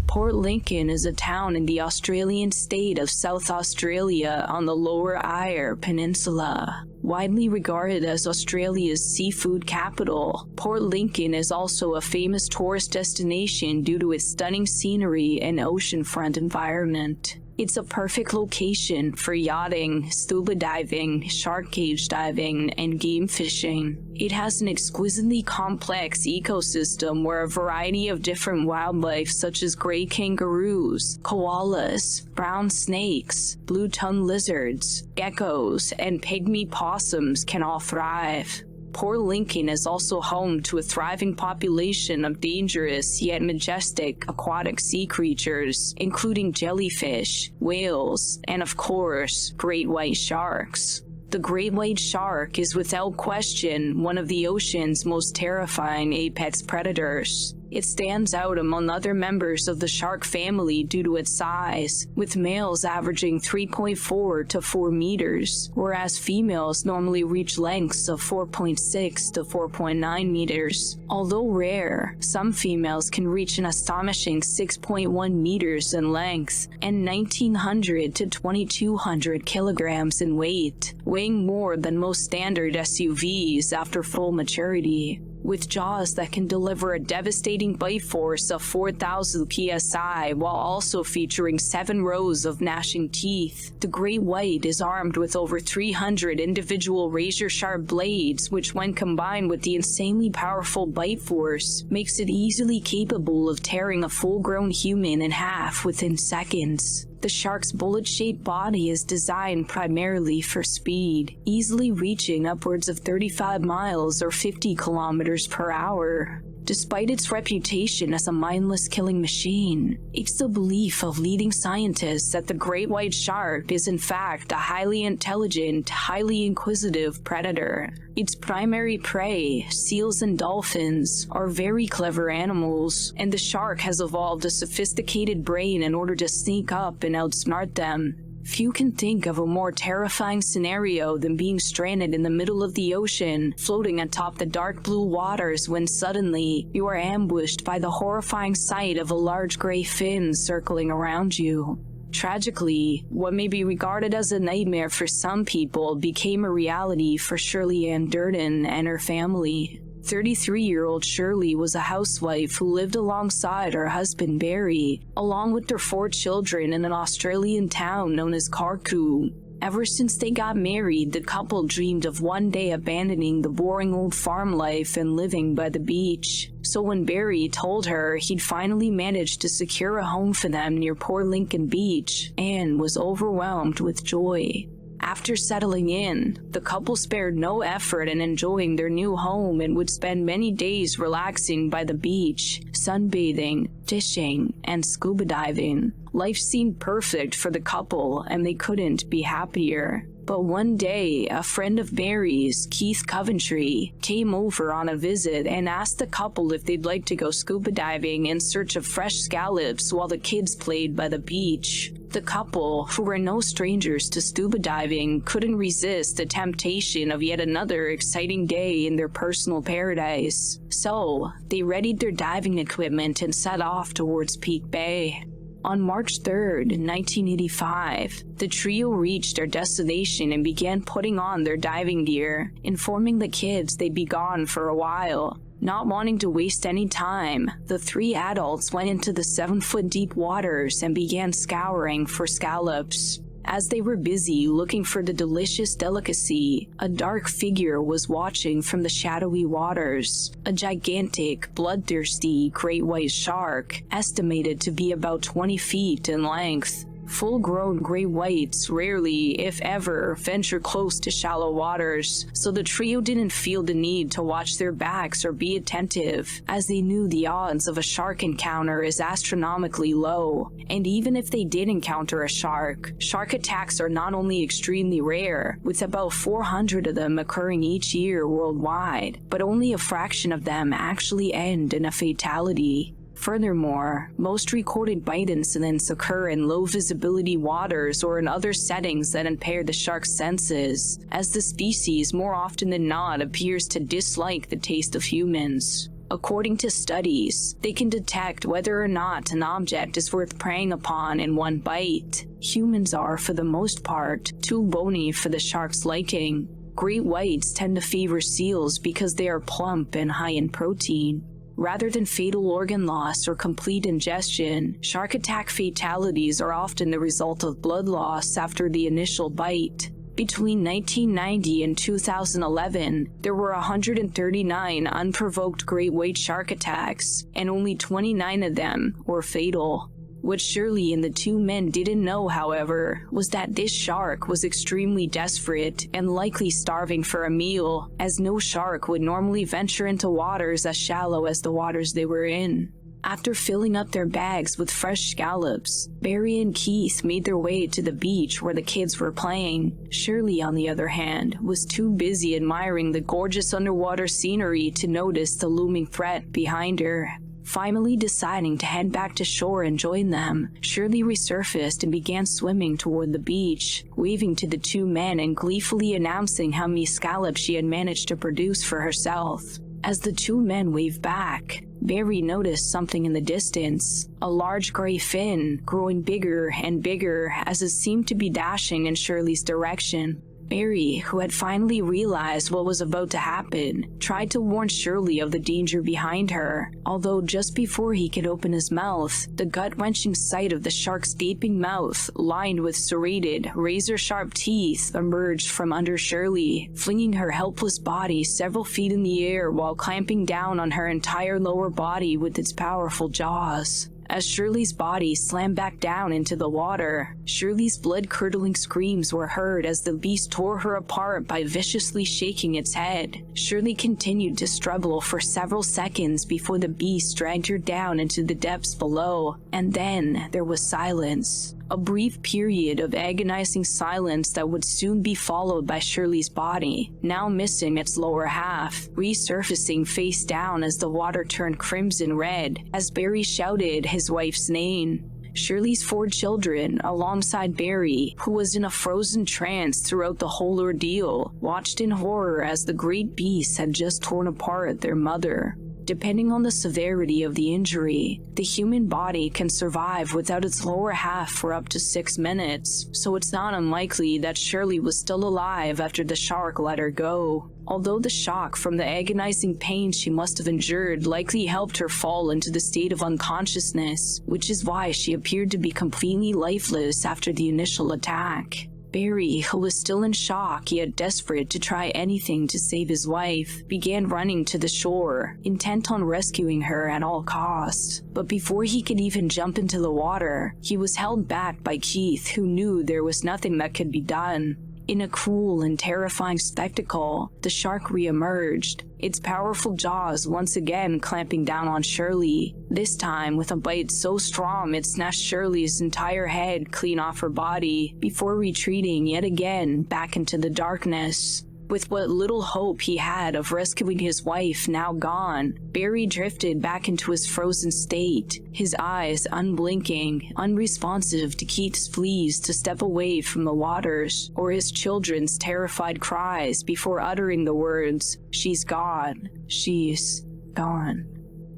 Port Lincoln is a town in the Australian state of South Australia on the Lower Eyre Peninsula. Widely regarded as Australia's seafood capital, Port Lincoln is also a famous tourist destination due to its stunning scenery and oceanfront environment. It's a perfect location for yachting, scuba diving, shark cage diving, and game fishing. It has an exquisitely complex ecosystem where a variety of different wildlife such as gray kangaroos, koalas, brown snakes, blue-tongued lizards, geckos, and pygmy possums can all thrive. Port Lincoln is also home to a thriving population of dangerous yet majestic aquatic sea creatures, including jellyfish, whales, and of course, great white sharks. The great white shark is without question one of the ocean's most terrifying apex predators. It stands out among other members of the shark family due to its size, with males averaging 3.4 to 4 meters, whereas females normally reach lengths of 4.6 to 4.9 meters. Although rare, some females can reach an astonishing 6.1 meters in length and 1,900 to 2,200 kilograms in weight, weighing more than most standard SUVs after full maturity. With jaws that can deliver a devastating bite force of 4,000 psi while also featuring 7 rows of gnashing teeth, the great white is armed with over 300 individual razor-sharp blades, which when combined with the insanely powerful bite force, makes it easily capable of tearing a full-grown human in half within seconds. The shark's bullet-shaped body is designed primarily for speed, easily reaching upwards of 35 miles or 50 kilometers per hour. Despite its reputation as a mindless killing machine, it's the belief of leading scientists that the great white shark is in fact a highly intelligent, highly inquisitive predator. Its primary prey, seals and dolphins, are very clever animals, and the shark has evolved a sophisticated brain in order to sneak up and outsmart them. Few can think of a more terrifying scenario than being stranded in the middle of the ocean, floating atop the dark blue waters when suddenly you are ambushed by the horrifying sight of a large gray fin circling around you. Tragically, what may be regarded as a nightmare for some people became a reality for Shirley and Durdin and her family. 33-year-old Shirley was a housewife who lived alongside her husband Barry, along with their 4 children in an Australian town known as Karku. Ever since they got married, the couple dreamed of one day abandoning the boring old farm life and living by the beach. So when Barry told her he'd finally managed to secure a home for them near Port Lincoln Beach, Anne was overwhelmed with joy. After settling in, the couple spared no effort in enjoying their new home and would spend many days relaxing by the beach, sunbathing, fishing, and scuba diving. Life seemed perfect for the couple, and they couldn't be happier. But one day, a friend of Barry's, Keith Coventry, came over on a visit and asked the couple if they'd like to go scuba diving in search of fresh scallops while the kids played by the beach. The couple, who were no strangers to scuba diving, couldn't resist the temptation of yet another exciting day in their personal paradise. So, they readied their diving equipment and set off towards Peak Bay. On March 3rd, 1985, the trio reached their destination and began putting on their diving gear, informing the kids they'd be gone for a while. Not wanting to waste any time, the 3 adults went into the 7-foot deep waters and began scouring for scallops. As they were busy looking for the delicious delicacy, a dark figure was watching from the shadowy waters. A gigantic, bloodthirsty great white shark, estimated to be about 20 feet in length. Full-grown gray whites rarely, if ever, venture close to shallow waters, so the trio didn't feel the need to watch their backs or be attentive, as they knew the odds of a shark encounter is astronomically low. And even if they did encounter a shark attacks are not only extremely rare, with about 400 of them occurring each year worldwide, but only a fraction of them actually end in a fatality. Furthermore, most recorded bite incidents occur in low-visibility waters or in other settings that impair the shark's senses, as the species more often than not appears to dislike the taste of humans. According to studies, they can detect whether or not an object is worth preying upon in one bite. Humans are, for the most part, too bony for the shark's liking. Great whites tend to favor seals because they are plump and high in protein. Rather than fatal organ loss or complete ingestion, shark attack fatalities are often the result of blood loss after the initial bite. Between 1990 and 2011, there were 139 unprovoked great white shark attacks, and only 29 of them were fatal. What Shirley and the 2 men didn't know, however, was that this shark was extremely desperate and likely starving for a meal, as no shark would normally venture into waters as shallow as the waters they were in. After filling up their bags with fresh scallops, Barry and Keith made their way to the beach where the kids were playing. Shirley, on the other hand, was too busy admiring the gorgeous underwater scenery to notice the looming threat behind her. Finally deciding to head back to shore and join them, Shirley resurfaced and began swimming toward the beach, waving to the 2 men and gleefully announcing how many scallops she had managed to produce for herself. As the 2 men waved back, Barry noticed something in the distance, a large gray fin growing bigger and bigger as it seemed to be dashing in Shirley's direction. Barry, who had finally realized what was about to happen, tried to warn Shirley of the danger behind her, although just before he could open his mouth, the gut-wrenching sight of the shark's gaping mouth, lined with serrated, razor-sharp teeth, emerged from under Shirley, flinging her helpless body several feet in the air while clamping down on her entire lower body with its powerful jaws. As Shirley's body slammed back down into the water, Shirley's blood-curdling screams were heard as the beast tore her apart by viciously shaking its head. Shirley continued to struggle for several seconds before the beast dragged her down into the depths below, and then there was silence. A brief period of agonizing silence that would soon be followed by Shirley's body, now missing its lower half, resurfacing face down as the water turned crimson red as Barry shouted his wife's name. Shirley's 4 children, alongside Barry, who was in a frozen trance throughout the whole ordeal, watched in horror as the great beast had just torn apart their mother. Depending on the severity of the injury, the human body can survive without its lower half for up to 6 minutes, so it's not unlikely that Shirley was still alive after the shark let her go. Although the shock from the agonizing pain she must have endured likely helped her fall into the state of unconsciousness, which is why she appeared to be completely lifeless after the initial attack. Barry, who was still in shock yet desperate to try anything to save his wife, began running to the shore, intent on rescuing her at all costs. But before he could even jump into the water, he was held back by Keith, who knew there was nothing that could be done. In a cruel and terrifying spectacle, the shark re-emerged, its powerful jaws once again clamping down on Shirley, this time with a bite so strong it snatched Shirley's entire head clean off her body, before retreating yet again back into the darkness. With what little hope he had of rescuing his wife now gone, Barry drifted back into his frozen state, his eyes unblinking, unresponsive to Keith's pleas to step away from the waters, or his children's terrified cries before uttering the words, "She's gone, she's gone."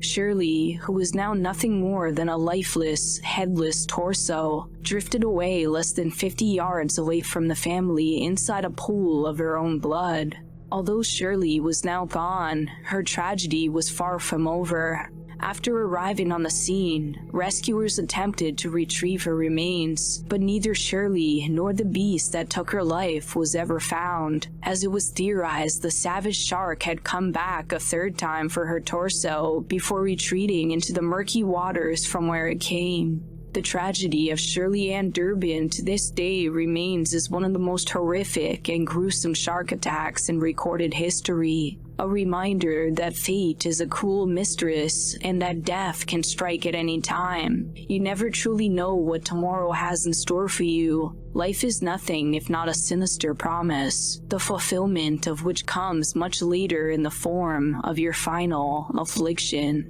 Shirley, who was now nothing more than a lifeless, headless torso, drifted away less than 50 yards away from the family inside a pool of her own blood. Although Shirley was now gone, her tragedy was far from over. After arriving on the scene, rescuers attempted to retrieve her remains, but neither Shirley nor the beast that took her life was ever found, as it was theorized the savage shark had come back a 3rd time for her torso before retreating into the murky waters from where it came. The tragedy of Shirley Ann Durdin to this day remains as one of the most horrific and gruesome shark attacks in recorded history. A reminder that fate is a cruel mistress and that death can strike at any time. You never truly know what tomorrow has in store for you. Life is nothing if not a sinister promise, the fulfillment of which comes much later in the form of your final affliction.